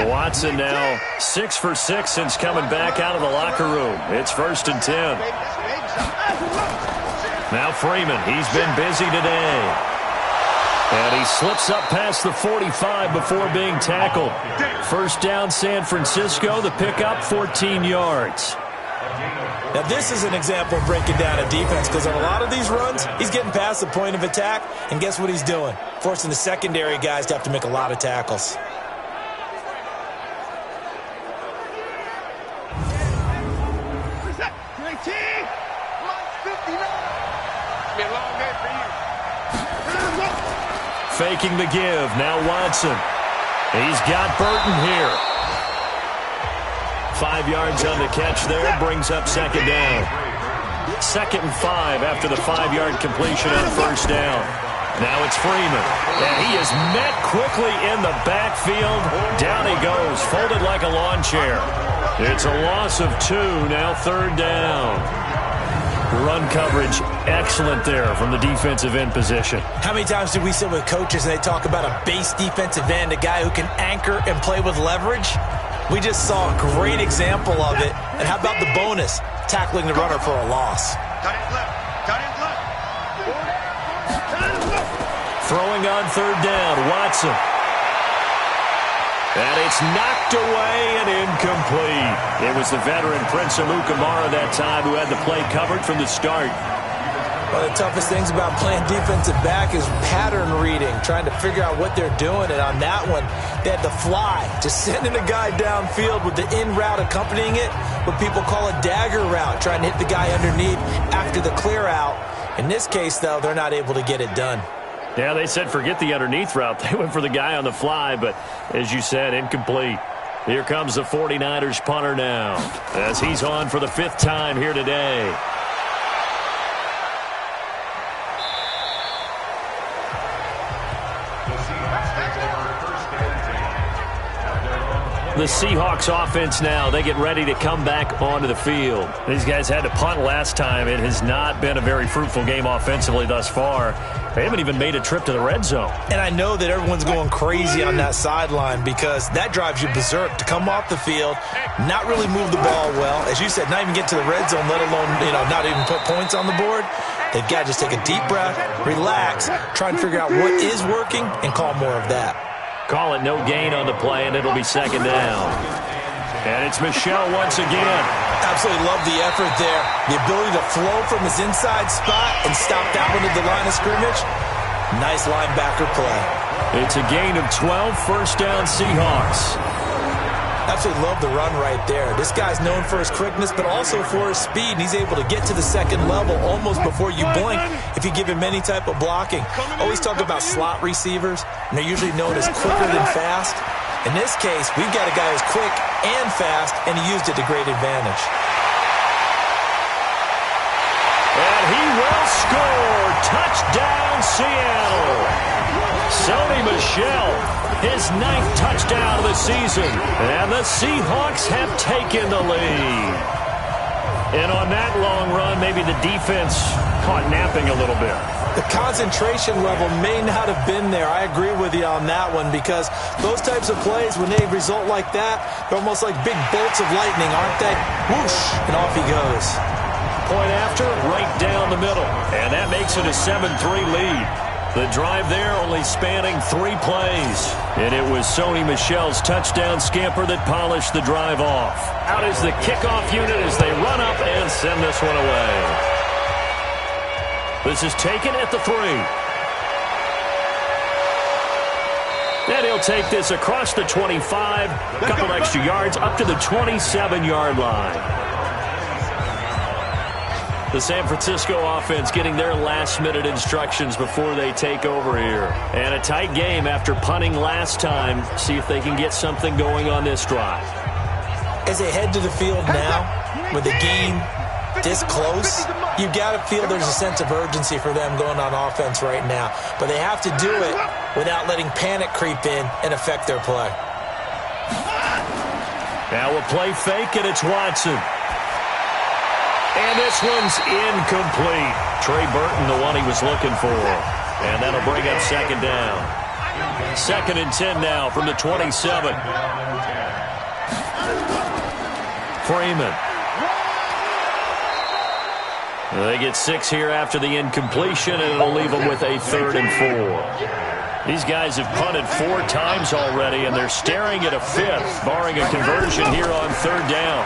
Watson now 6 for 6 since coming back out of the locker room. It's 1st and 10. Now Freeman, he's been busy today. And he slips up past the 45 before being tackled. 1st down, San Francisco. The pickup, 14 yards. Now, this is an example of breaking down a defense because on a lot of these runs, he's getting past the point of attack, and guess what he's doing? Forcing the secondary guys to have to make a lot of tackles. Faking the give. Now Watson. He's got Burton here. 5 yards on the catch there. Brings up 2nd down. 2nd and 5 after the 5-yard completion on 1st down. Now it's Freeman. And he is met quickly in the backfield. Down he goes. Folded like a lawn chair. It's a loss of 2. Now 3rd down. Run coverage, excellent there from the defensive end position. How many times do we sit with coaches and they talk about a base defensive end, a guy who can anchor and play with leverage? We just saw a great example of it. And how about the bonus? Tackling the runner for a loss. Throwing on 3rd down, Watson. And it's knocked away and incomplete. It was the veteran Prince Amukamara that time who had the play covered from the start. One of the toughest things about playing defensive back is pattern reading, trying to figure out what they're doing. And on that one, they had the fly, just sending a guy downfield with the in route accompanying it, what people call a dagger route, trying to hit the guy underneath after the clear out. In this case, though, they're not able to get it done. Yeah, they said forget the underneath route. They went for the guy on the fly, but as you said, incomplete. Here comes the 49ers punter now as he's on for the 5th time here today. The Seahawks offense now, they get ready to come back onto the field. These guys had to punt last time. It has not been a very fruitful game offensively thus far. They haven't even made a trip to the red zone. And I know that everyone's going crazy on that sideline because that drives you berserk to come off the field, not really move the ball well. As you said, not even get to the red zone, let alone, not even put points on the board. They've got to just take a deep breath, relax, try and figure out what is working and call more of that. Call it no gain on the play, and it'll be 2nd down. And it's Michel once again. Absolutely love the effort there. The ability to flow from his inside spot and stop that one at the line of scrimmage. Nice linebacker play. It's a gain of 12, 1st down Seahawks. Absolutely love the run right there. This guy's known for his quickness, but also for his speed, and he's able to get to the second level almost before you blink if you give him any type of blocking. Always talk about slot receivers, and they're usually known as quicker than fast. In this case, we've got a guy who's quick and fast, and he used it to great advantage. And he will score. Touchdown, Seattle. Sony Michel, his 9th touchdown of the season. And the Seahawks have taken the lead. And on that long run, maybe the defense caught napping a little bit. The concentration level may not have been there. I agree with you on that one, because those types of plays, when they result like that, they're almost like big bolts of lightning, aren't they? Whoosh, and off he goes. Point after, right down the middle. And that makes it a 7-3 lead. The drive there only spanning 3 plays. And it was Sony Michel's touchdown scamper that polished the drive off. Out is the kickoff unit as they run up and send this one away. This is taken at the 3. And he'll take this across the 25. A couple extra yards up to the 27-yard line. The San Francisco offense getting their last-minute instructions before they take over here. And a tight game after punting last time. See if they can get something going on this drive. As they head to the field now, with the game this close, you've got to feel there's a sense of urgency for them going on offense right now. But they have to do it without letting panic creep in and affect their play. Now a play fake, and it's Watson. And this one's incomplete. Trey Burton, the one he was looking for. And that'll bring up second down. 2nd and 10 now from the 27. Freeman. They get 6 here after the incompletion, and it'll leave them with a 3rd and 4. These guys have punted 4 times already, and they're staring at a 5th, barring a conversion here on 3rd down.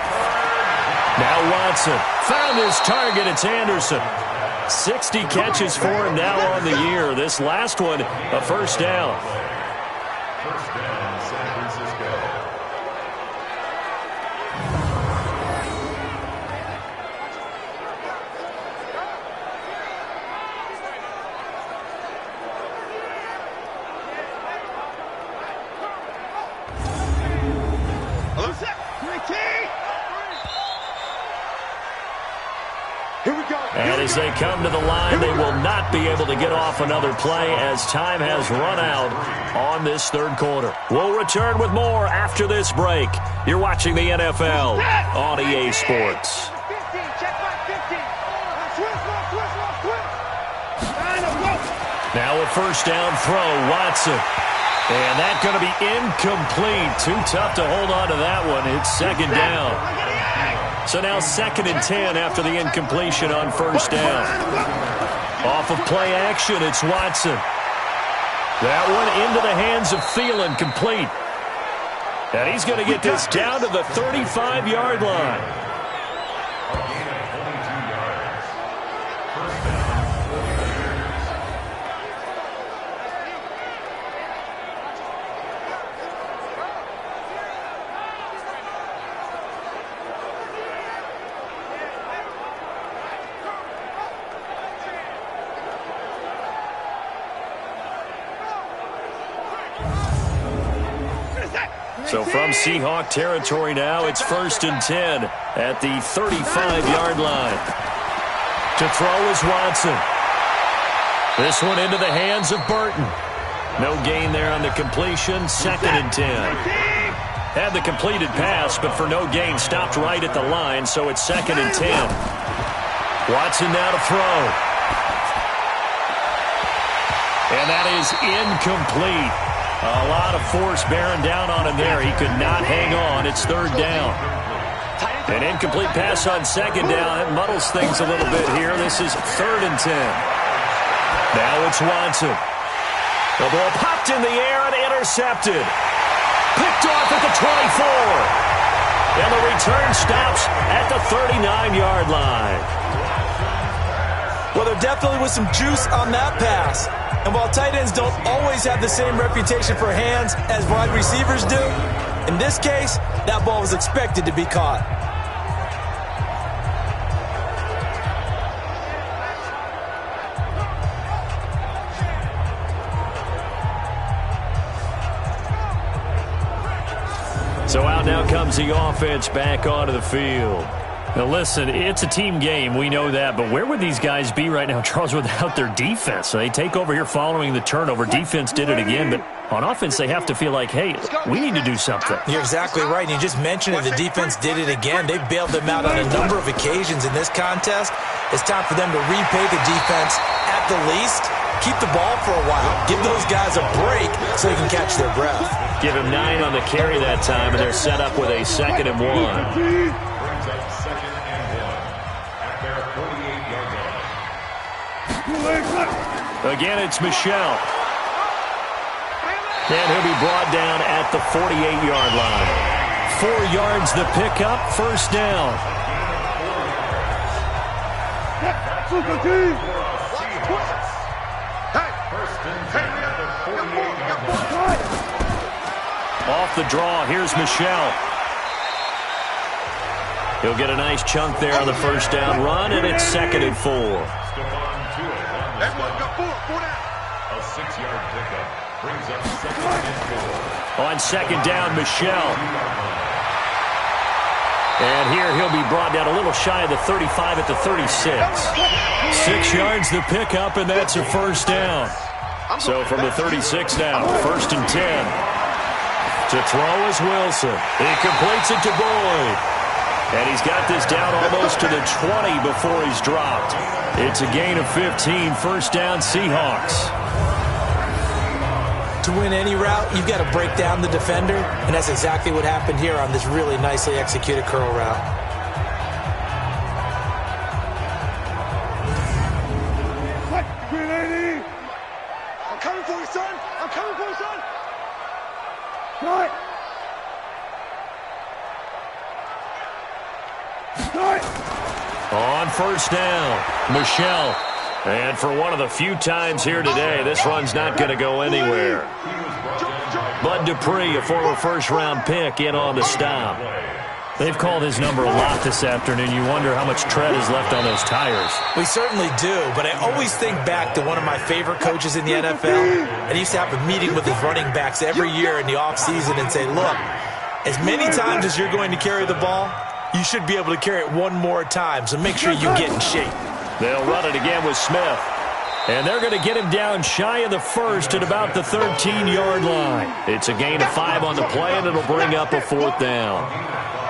Now Watson found his target. It's Anderson. 60 catches for him now on the year. This last one, a 1st down. First down, San Francisco. And as they come to the line, they will not be able to get off another play as time has run out on this 3rd quarter. We'll return with more after this break. You're watching the NFL on EA Sports. Now a 1st down throw, Watson. And that's going to be incomplete. Too tough to hold on to that one. It's 2nd down. So now 2nd and 10 after the incompletion on 1st down. Off of play action, it's Watson. That one into the hands of Thielen, complete. And he's going to get this down to the 35-yard line. So from Seahawk territory now, it's 1st and 10 at the 35-yard line. To throw is Watson. This one into the hands of Burton. No gain there on the completion, 2nd and 10. Had the completed pass, but for no gain, stopped right at the line, so it's 2nd and 10. Watson now to throw. And that is incomplete. A lot of force bearing down on him there. He could not hang on. It's 3rd down. An incomplete pass on 2nd down. It muddles things a little bit here. This is 3rd and 10. Now it's Watson. The ball popped in the air and intercepted. Picked off at the 24. And the return stops at the 39-yard line. Well, there definitely was some juice on that pass. And while tight ends don't always have the same reputation for hands as wide receivers do, In this case, that ball was expected to be caught. So out now comes the offense back onto the field. Now, listen, it's a team game. We know that. But where would these guys be right now, Charles, without their defense? So they take over here following the turnover. Defense did it again. But on offense, they have to feel like, hey, we need to do something. You're exactly right. You just mentioned it. The defense did it again. They bailed them out on a number of occasions in this contest. It's time for them to repay the defense at the least. Keep the ball for a while. Give those guys a break so they can catch their breath. Give him 9 on the carry that time, and they're set up with a 2nd and 1. Again, it's Michelle. And he'll be brought down at the 48-yard line. 4 yards the pickup, first down. Off the draw, here's Michelle. He'll get a nice chunk there on the first down run, and it's 2nd and 4. A 6-yard pickup brings up 2nd and 4. On 2nd down, Michelle. And here he'll be brought down a little shy of the 35 at the 36. 6 yards the pickup, and that's a first down. So from the 36 now, 1st and 10. To throw is Wilson. He completes it to Boyd. And he's got this down almost to the 20 before he's dropped. It's a gain of 15, first down Seahawks. To win any route, you've got to break down the defender, and that's exactly what happened here on this really nicely executed curl route. I'm coming for you, son. I'm coming for you, son. On first down, Michelle. And for one of the few times here today, this run's not going to go anywhere. Bud Dupree, a former first-round pick, in on the stop. They've called his number a lot this afternoon. You wonder how much tread is left on those tires. We certainly do, but I always think back to one of my favorite coaches in the NFL. And he used to have a meeting with his running backs every year in the offseason and say, look, as many times as you're going to carry the ball, you should be able to carry it one more time, so make sure you get in shape. They'll run it again with Smith. And they're going to get him down shy of the first at about the 13-yard line. It's a gain of 5 on the play, and it'll bring up a 4th down.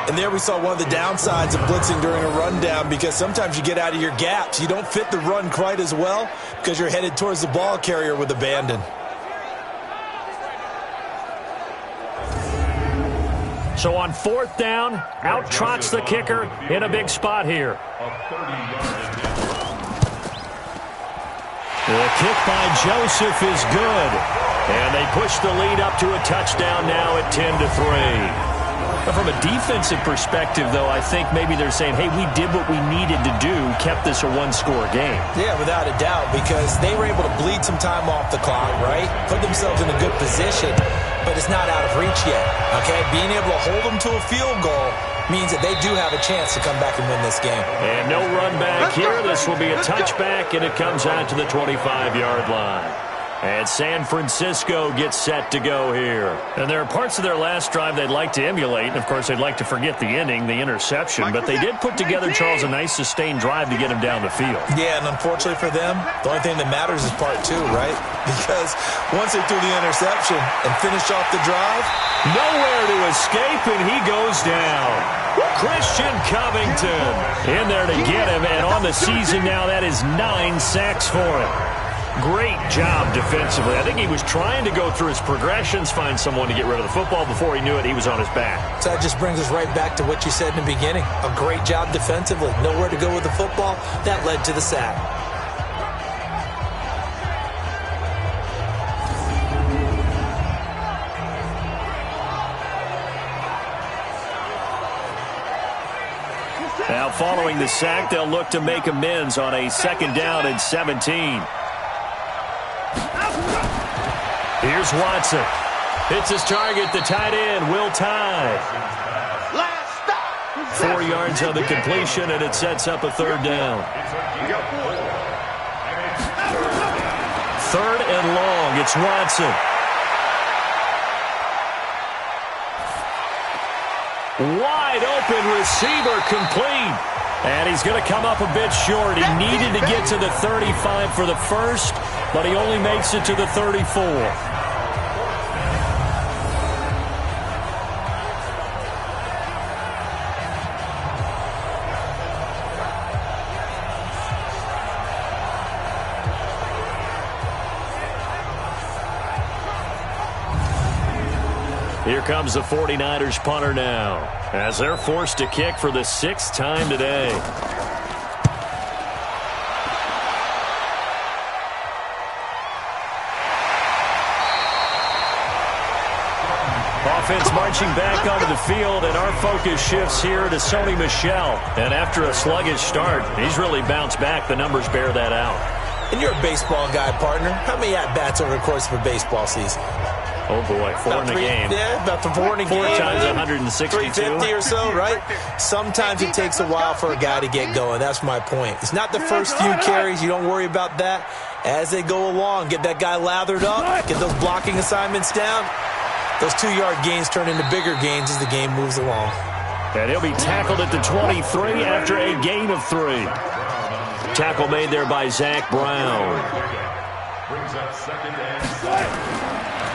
And there we saw one of the downsides of blitzing during a rundown, because sometimes you get out of your gaps. You don't fit the run quite as well because you're headed towards the ball carrier with abandon. So on 4th down, out trots the kicker in a big spot here. The kick by Joseph is good. And they push the lead up to a touchdown now at 10-3. But from a defensive perspective, though, I think maybe they're saying, hey, we did what we needed to do, kept this a one-score game. Yeah, without a doubt, because they were able to bleed some time off the clock, right? Put themselves in a good position, but it's not out of reach yet, okay? Being able to hold them to a field goal means that they do have a chance to come back and win this game. And no run back here. This will be a touchback, and it comes out to the 25-yard line. And San Francisco gets set to go here. And there are parts of their last drive they'd like to emulate. And, of course, they'd like to forget the ending, the interception. But they did put together, Charles, a nice sustained drive to get him down the field. Yeah, and unfortunately for them, the only thing that matters is part 2, right? Because once they threw the interception and finished off the drive, nowhere to escape, and he goes down. Christian Covington in there to get him. And on the season now, that is 9 sacks for him. Great job defensively. I think he was trying to go through his progressions, find someone to get rid of the football. Before he knew it, he was on his back. So that just brings us right back to what you said in the beginning. A great job defensively. Nowhere to go with the football. That led to the sack. Now, following the sack, they'll look to make amends on a 2nd down and 17. Here's Watson. Hits his target, the tight end, Will Tye. 4 yards on the completion, and it sets up a third down. Third and long, it's Watson. Wide open receiver, complete. And he's going to come up a bit short. He needed to get to the 35 for the first, but he only makes it to the 34. Here comes the 49ers punter now, as they're forced to kick for the 6th time today. Offense marching back onto the field, and our focus shifts here to Sony Michel. And after a sluggish start, he's really bounced back. The numbers bear that out. And you're a baseball guy, partner. How many at-bats over the course of a baseball season? Oh, boy, 4 in a game. Yeah, about 4 in a game. 4 times 162. 350 or so, right? Sometimes it takes a while for a guy to get going. That's my point. It's not the first few carries. You don't worry about that. As they go along, get that guy lathered up, get those blocking assignments down. Those 2-yard gains turn into bigger gains as the game moves along. And he'll be tackled at the 23 after a gain of 3. Tackle made there by Zach Brown. Brings up 2nd and 7.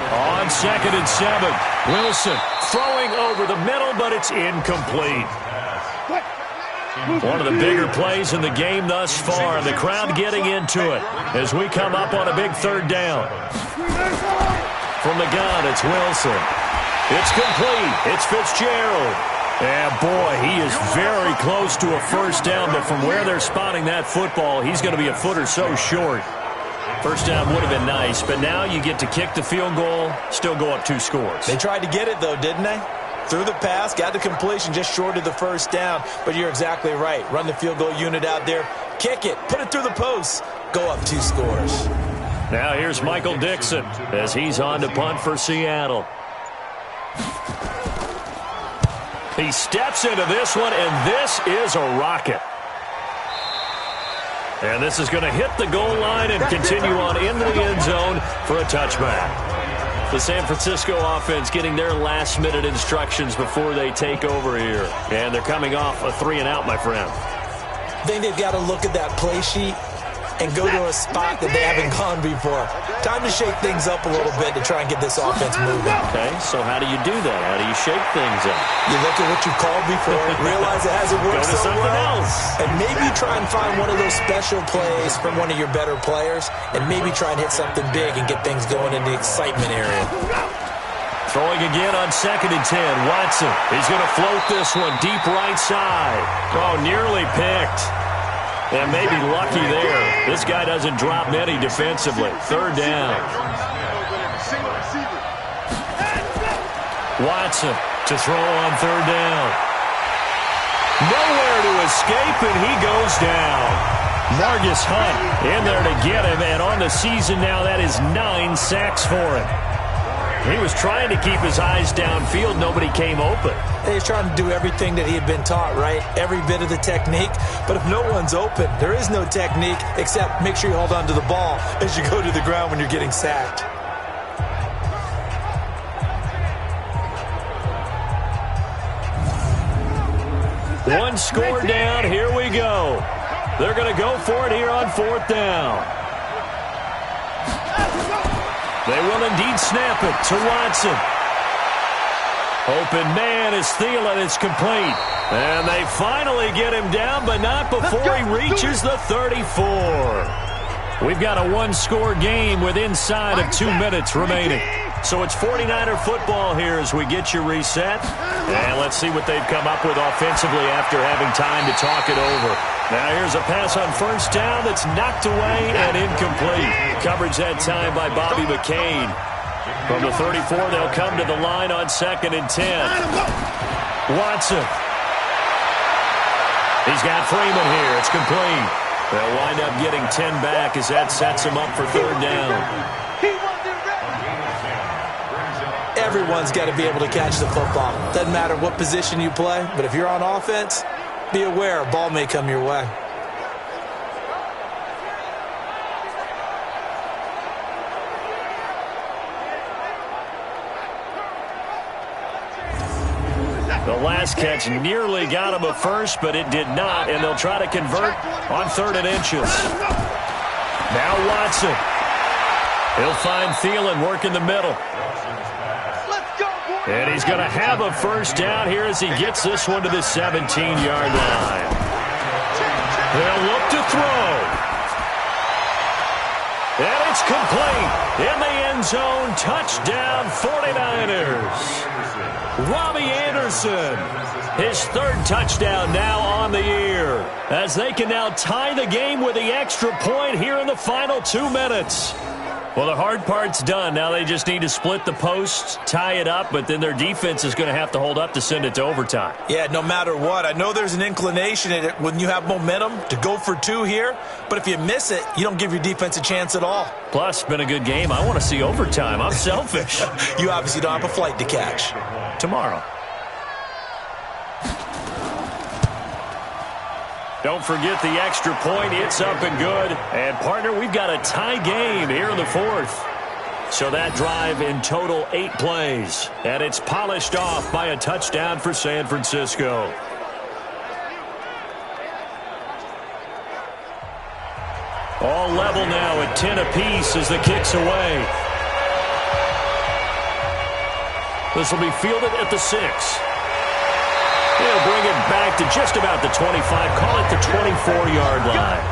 On 2nd and 7, Wilson throwing over the middle, but it's incomplete. One of the bigger plays in the game thus far, and the crowd getting into it as we come up on a big 3rd down. From the gun, it's Wilson. It's complete. It's Fitzgerald. And, boy, he is very close to a 1st down, but from where they're spotting that football, he's going to be a foot or so short. 1st down would have been nice, but now you get to kick the field goal, still go up 2 scores. They tried to get it, though, didn't they? Threw the pass, got the completion just short of the 1st down, but you're exactly right. Run the field goal unit out there, kick it, put it through the post, go up 2 scores. Now here's Michael Dixon as he's on to punt for Seattle. He steps into this one, and this is a rocket. And this is going to hit the goal line and continue on into the end zone for a touchback. The San Francisco offense getting their last-minute instructions before they take over here. And they're coming off a 3-and-out, my friend. I think they've got to look at that play sheet and go to a spot that they haven't gone before. Time to shake things up a little bit to try and get this offense moving. Okay, so how do you do that? How do you shake things up? You look at what you called before, realize it hasn't worked Go to so something well, else. and maybe try and find one of those special plays from one of your better players, and maybe try and hit something big and get things going in the excitement area. Throwing again on 2nd and 10. Watson, he's going to float this one deep right side. Oh, nearly picked. And maybe lucky there. This guy doesn't drop many defensively. 3rd down. Watson to throw on 3rd down. Nowhere to escape, and he goes down. Margus Hunt in there to get him, and on the season now, that is 9 sacks for him. He was trying to keep his eyes downfield. Nobody came open. He's trying to do everything that he had been taught, right? Every bit of the technique. But if no one's open, there is no technique except make sure you hold on to the ball as you go to the ground when you're getting sacked. One score down. Here we go. They're going to go for it here on 4th down. They will indeed snap it to Watson. Open man is Thielen. It's complete. And they finally get him down, but not before he reaches the 34. We've got a 1-score game with inside of 2 minutes remaining. So it's 49er football here as we get you reset. And let's see what they've come up with offensively after having time to talk it over. Now here's a pass on 1st down that's knocked away and incomplete. Coverage that time by Bobby McCain. From the 34, they'll come to the line on 2nd and 10. Watson. He's got Freeman here. It's complete. They'll wind up getting 10 back as that sets him up for 3rd down. Everyone's got to be able to catch the football. Doesn't matter what position you play, but if you're on offense, be aware a ball may come your way. The last catch nearly got him a first, but it did not, and they'll try to convert on 3rd and inches. Now Watson. He'll find Thielen working the middle. And he's going to have a first down here as he gets this one to the 17-yard line. They'll look to throw. And it's complete. In the end zone, touchdown 49ers. Robbie Anderson, his 3rd touchdown now on the year, as they can now tie the game with the extra point here in the final 2 minutes. Well, the hard part's done. Now they just need to split the posts, tie it up, but then their defense is going to have to hold up to send it to overtime. Yeah, no matter what. I know there's an inclination in it when you have momentum to go for 2 here, but if you miss it, you don't give your defense a chance at all. Plus, it's been a good game. I want to see overtime. I'm selfish. You obviously don't have a flight to catch. Tomorrow. Don't forget the extra point. It's up and good. And, partner, we've got a tie game here in the 4th. So that drive in total 8 plays. And it's polished off by a touchdown for San Francisco. All level now at 10 apiece as the kick's away. This will be fielded at the 6. He'll bring it back to just about the 25. Call it the 24-yard line.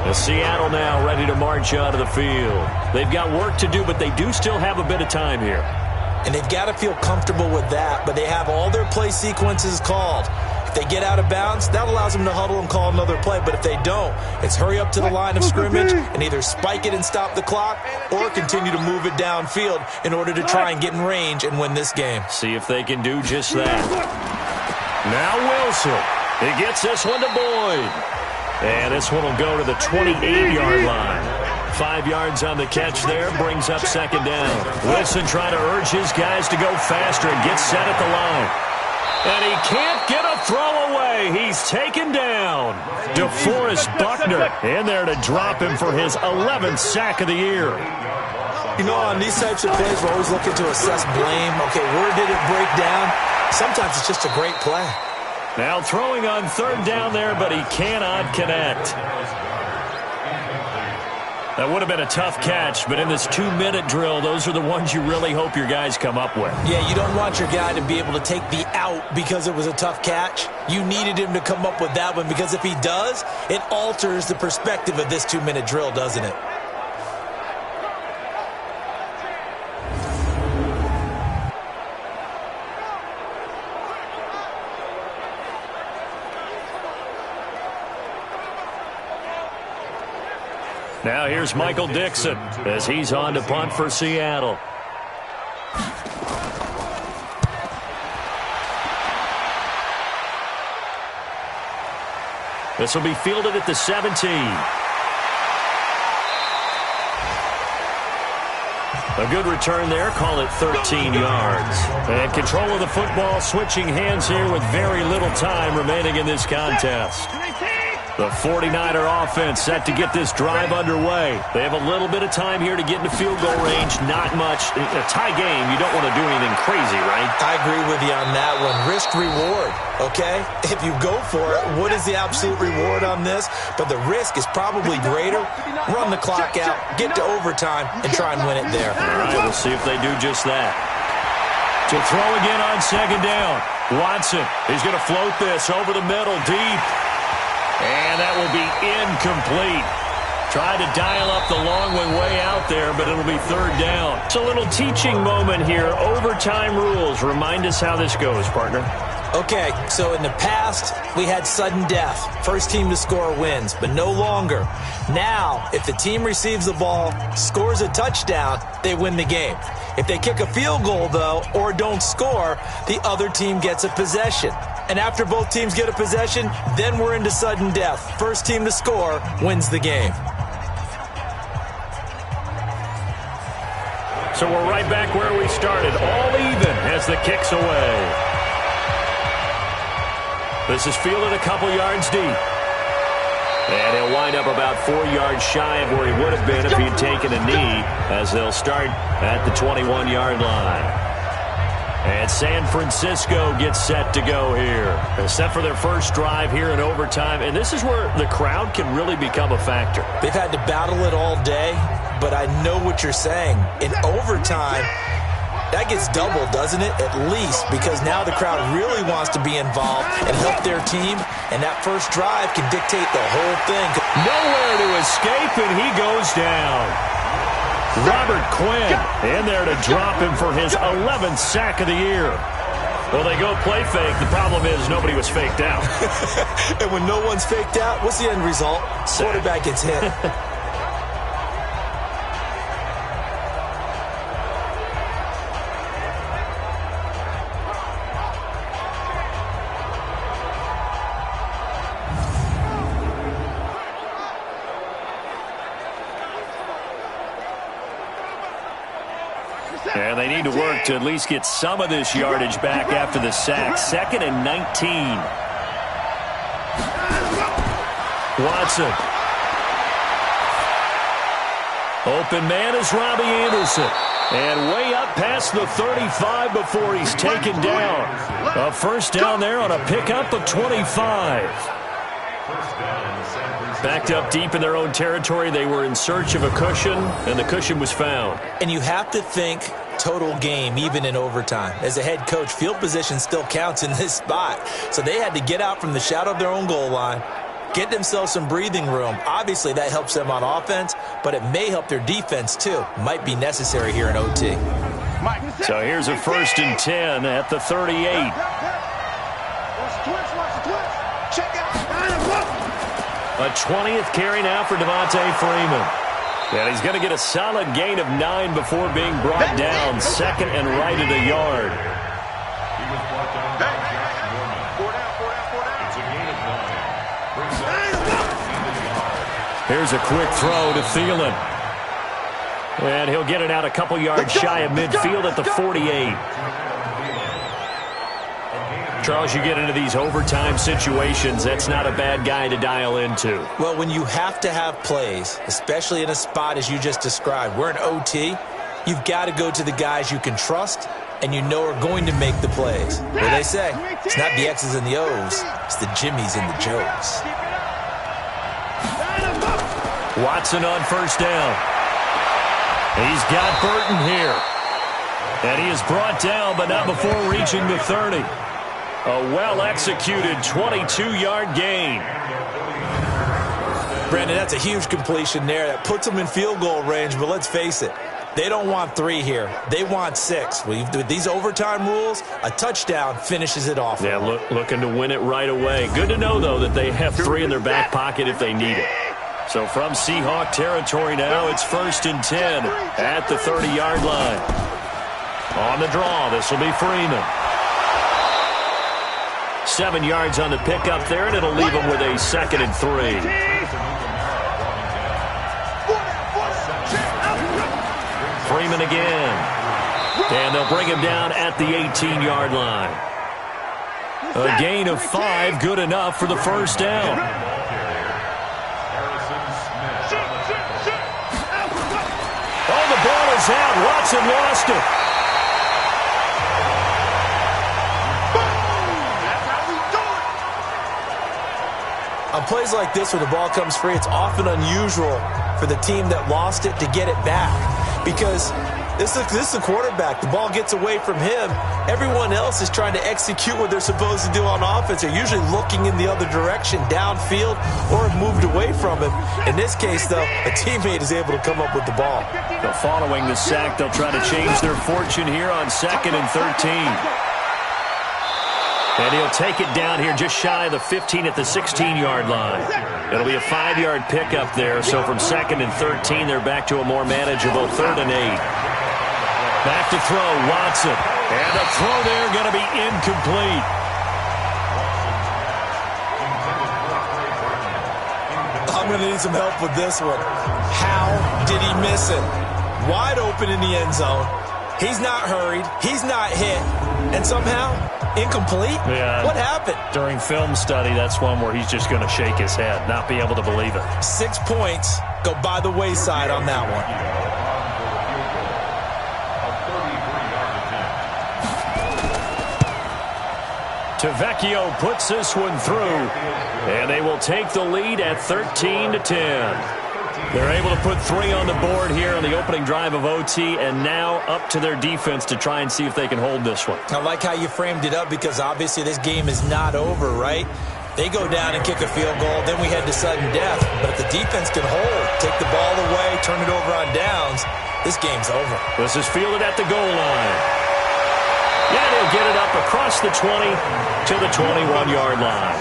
The Seattle now ready to march out of the field. They've got work to do, but they do still have a bit of time here. And they've got to feel comfortable with that, but they have all their play sequences called. If they get out of bounds, that allows them to huddle and call another play. But if they don't, it's hurry up to the line of scrimmage and either spike it and stop the clock or continue to move it downfield in order to try and get in range and win this game. See if they can do just that. Now Wilson. He gets this one to Boyd. And this one will go to the 28-yard line. 5 yards on the catch there, brings up 2nd down. Wilson trying to urge his guys to go faster and get set at the line. And he can't get a throw away. He's taken down. DeForest Buckner in there to drop him for his 11th sack of the year. You know, on these types of plays, we're always looking to assess blame. Okay, where did it break down? Sometimes it's just a great play. Now throwing on 3rd down there, but he cannot connect. That would have been a tough catch, but in this 2-minute drill, those are the ones you really hope your guys come up with. Yeah, you don't want your guy to be able to take the out because it was a tough catch. You needed him to come up with that one because if he does, it alters the perspective of this 2-minute drill, doesn't it? Now here's Michael Dixon as he's on to punt for Seattle. This will be fielded at the 17. A good return there. Call it 13 yards. And control of the football, switching hands here with very little time remaining in this contest. The 49er offense set to get this drive underway. They have a little bit of time here to get into field goal range. Not much. In a tie game, you don't want to do anything crazy, right? I agree with you on that one. Risk-reward, okay? If you go for it, what is the absolute reward on this? But the risk is probably greater. Run the clock out, get to overtime, and try and win it there. All right, we'll see if they do just that. To throw again on 2nd down. Watson, he's going to float this over the middle, deep. And that will be incomplete. Tried to dial up the long one way out there, but it'll be 3rd down. It's a little teaching moment here. Overtime rules. Remind us how this goes, partner. Okay, so in the past, we had sudden death. First team to score wins, but no longer. Now, if the team receives the ball, scores a touchdown, they win the game. If they kick a field goal, though, or don't score, the other team gets a possession. And after both teams get a possession, then we're into sudden death. First team to score wins the game. So we're right back where we started, all even as the kick's away. This is fielded a couple yards deep. And he'll wind up about 4 yards shy of where he would have been if he'd taken a knee, as they'll start at the 21-yard line. And San Francisco gets set to go here. They're set for their first drive here in overtime, and this is where the crowd can really become a factor. They've had to battle it all day, but I know what you're saying. In overtime, that gets doubled, doesn't it? At least, because now the crowd really wants to be involved and help their team, and that first drive can dictate the whole thing. Nowhere to escape, and he goes down. Robert Quinn in there to drop him for his 11th sack of the year. Well, they go play fake. The problem is nobody was faked out. And when no one's faked out, what's the end result? Quarterback gets hit. And they need to work to at least get some of this yardage back after the sack. 2nd and 19. Watson. Open man is Robbie Anderson. And way up past the 35 before he's taken down. A first down there on a pickup of 25. Backed up deep in their own territory. They were in search of a cushion, and the cushion was found. And you have to think total game, even in overtime. As a head coach, field position still counts in this spot. So they had to get out from the shadow of their own goal line, get themselves some breathing room. Obviously, that helps them on offense, but it may help their defense, too. Might be necessary here in OT. So here's a 1st and 10 at the 38. A 20th carry now for Devontae Freeman. And he's going to get a solid gain of 9 before being brought down. 2nd and right at a yard. Here's a quick throw to Thielen. And he'll get it out a couple yards shy of midfield at the 48. Charles, you get into these overtime situations, that's not a bad guy to dial into. Well, when you have to have plays, especially in a spot as you just described, we're in OT, you've got to go to the guys you can trust and you know are going to make the plays. What do they say? It's not the X's and the O's, it's the Jimmies and the Joes. Watson on first down. He's got Burton here. And he is brought down, but not before reaching the 30. A well-executed 22-yard gain. Brandon, that's a huge completion there. That puts them in field goal range, but let's face it, they don't want 3 here. They want 6. With these overtime rules, a touchdown finishes it off. Yeah, looking to win it right away. Good to know, though, that they have 3 in their back pocket if they need it. So from Seahawk territory now, it's 1st and 10 at the 30-yard line. On the draw, this will be Freeman. 7 yards on the pickup there, and it'll leave them with a 2nd and 3. Freeman again. And they'll bring him down at the 18-yard line. A gain of 5, good enough for the first down. Oh, the ball is out. Watson lost it. On plays like this, when the ball comes free, it's often unusual for the team that lost it to get it back. Because this is the quarterback. The ball gets away from him. Everyone else is trying to execute what they're supposed to do on offense. They're usually looking in the other direction, downfield, or have moved away from him. In this case, though, a teammate is able to come up with the ball. But following the sack, they'll try to change their fortune here on 2nd and 13. And he'll take it down here just shy of the 15 at the 16-yard line. It'll be a 5-yard pickup there. So from 2nd and 13, they're back to a more manageable 3rd and 8. Back to throw, Watson. And the throw there going to be incomplete. I'm going to need some help with this one. How did he miss it? wide open in the end zone. He's not hurried. He's not hit. And somehow, incomplete? Yeah. What happened? During film study, that's one where he's just going to shake his head, not be able to believe it. 6 points go by the wayside on that one. Tavecchio puts this one through, and they will take the lead at 13-10. They're able to put 3 on the board here on the opening drive of OT, and now up to their defense to try and see if they can hold this one. I like how you framed it up because obviously this game is not over, right? They go down and kick a field goal, then we head to sudden death. But if the defense can hold, take the ball away, turn it over on downs, this game's over. This is fielded at the goal line. Yeah, they'll get it up across the 20 to the 21-yard line.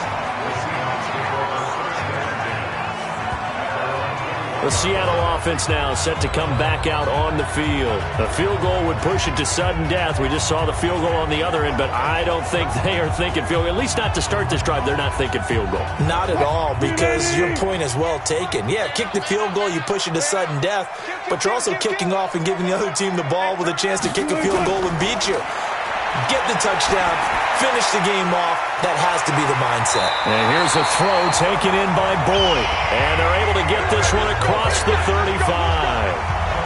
The Seattle offense now set to come back out on the field. The field goal would push it to sudden death. We just saw the field goal on the other end, but I don't think they are thinking field goal. At least not to start this drive. They're not thinking field goal. Not at all, because your point is well taken. Yeah, kick the field goal, you push it to sudden death, but you're also kicking off and giving the other team the ball with a chance to kick a field goal and beat you. Get the touchdown, finish the game off. That has to be the mindset. And here's a throw taken in by Boyd. And they're able to get this one across the 35.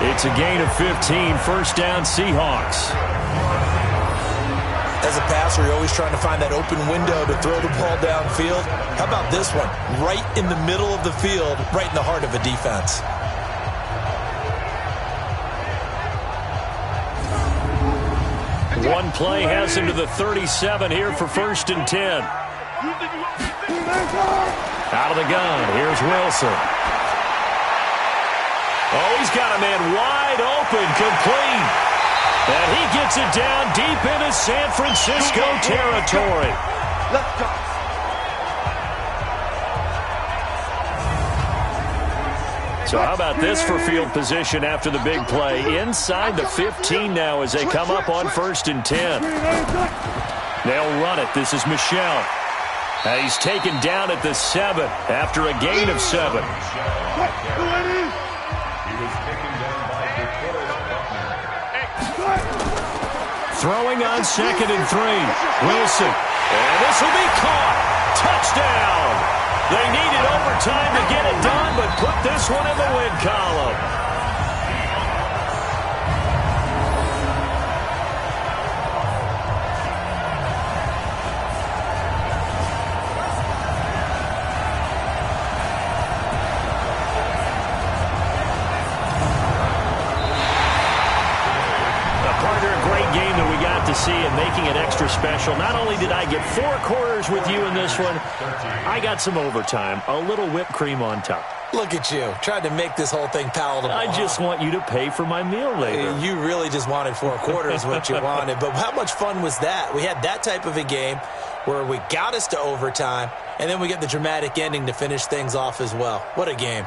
It's a gain of 15, first down Seahawks. As a passer, you're always trying to find that open window to throw the ball downfield. How about this one? Right in the middle of the field, right in the heart of a defense. One play has him to the 37 here for 1st and 10. Out of the gun, here's Wilson. Oh, he's got a man wide open, complete. And he gets it down deep into San Francisco territory. Let's go. So how about this for field position after the big play? Inside the 15 now as they come up on 1st and 10. They'll run it. This is Michel. He's taken down at the 7 after a gain of 7. Throwing on 2nd and 3. Wilson. And this will be caught. Touchdown. They needed overtime to get it done, but put this one in the win column. See and making it extra special. Not only did I get 4 quarters with you in this one, I got some overtime, a little whipped cream on top. Look at you, trying to make this whole thing palatable. I just want you to pay for my meal later. You really just wanted 4 quarters, what you wanted. But how much fun was that? We had that type of a game where we got us to overtime, and then we get the dramatic ending to finish things off as well. What a game.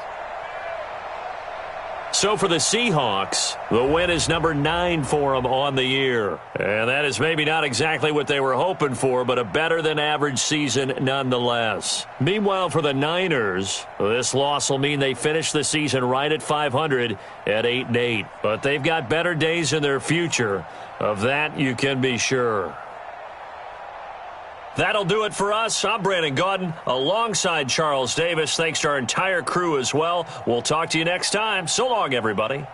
So for the Seahawks, the win is number 9 for them on the year. And that is maybe not exactly what they were hoping for, but a better than average season nonetheless. Meanwhile, for the Niners, this loss will mean they finish the season right at 500 at 8-8. But they've got better days in their future. Of that, you can be sure. That'll do it for us. I'm Brandon Gaudin alongside Charles Davis. Thanks to our entire crew as well. We'll talk to you next time. So long, everybody.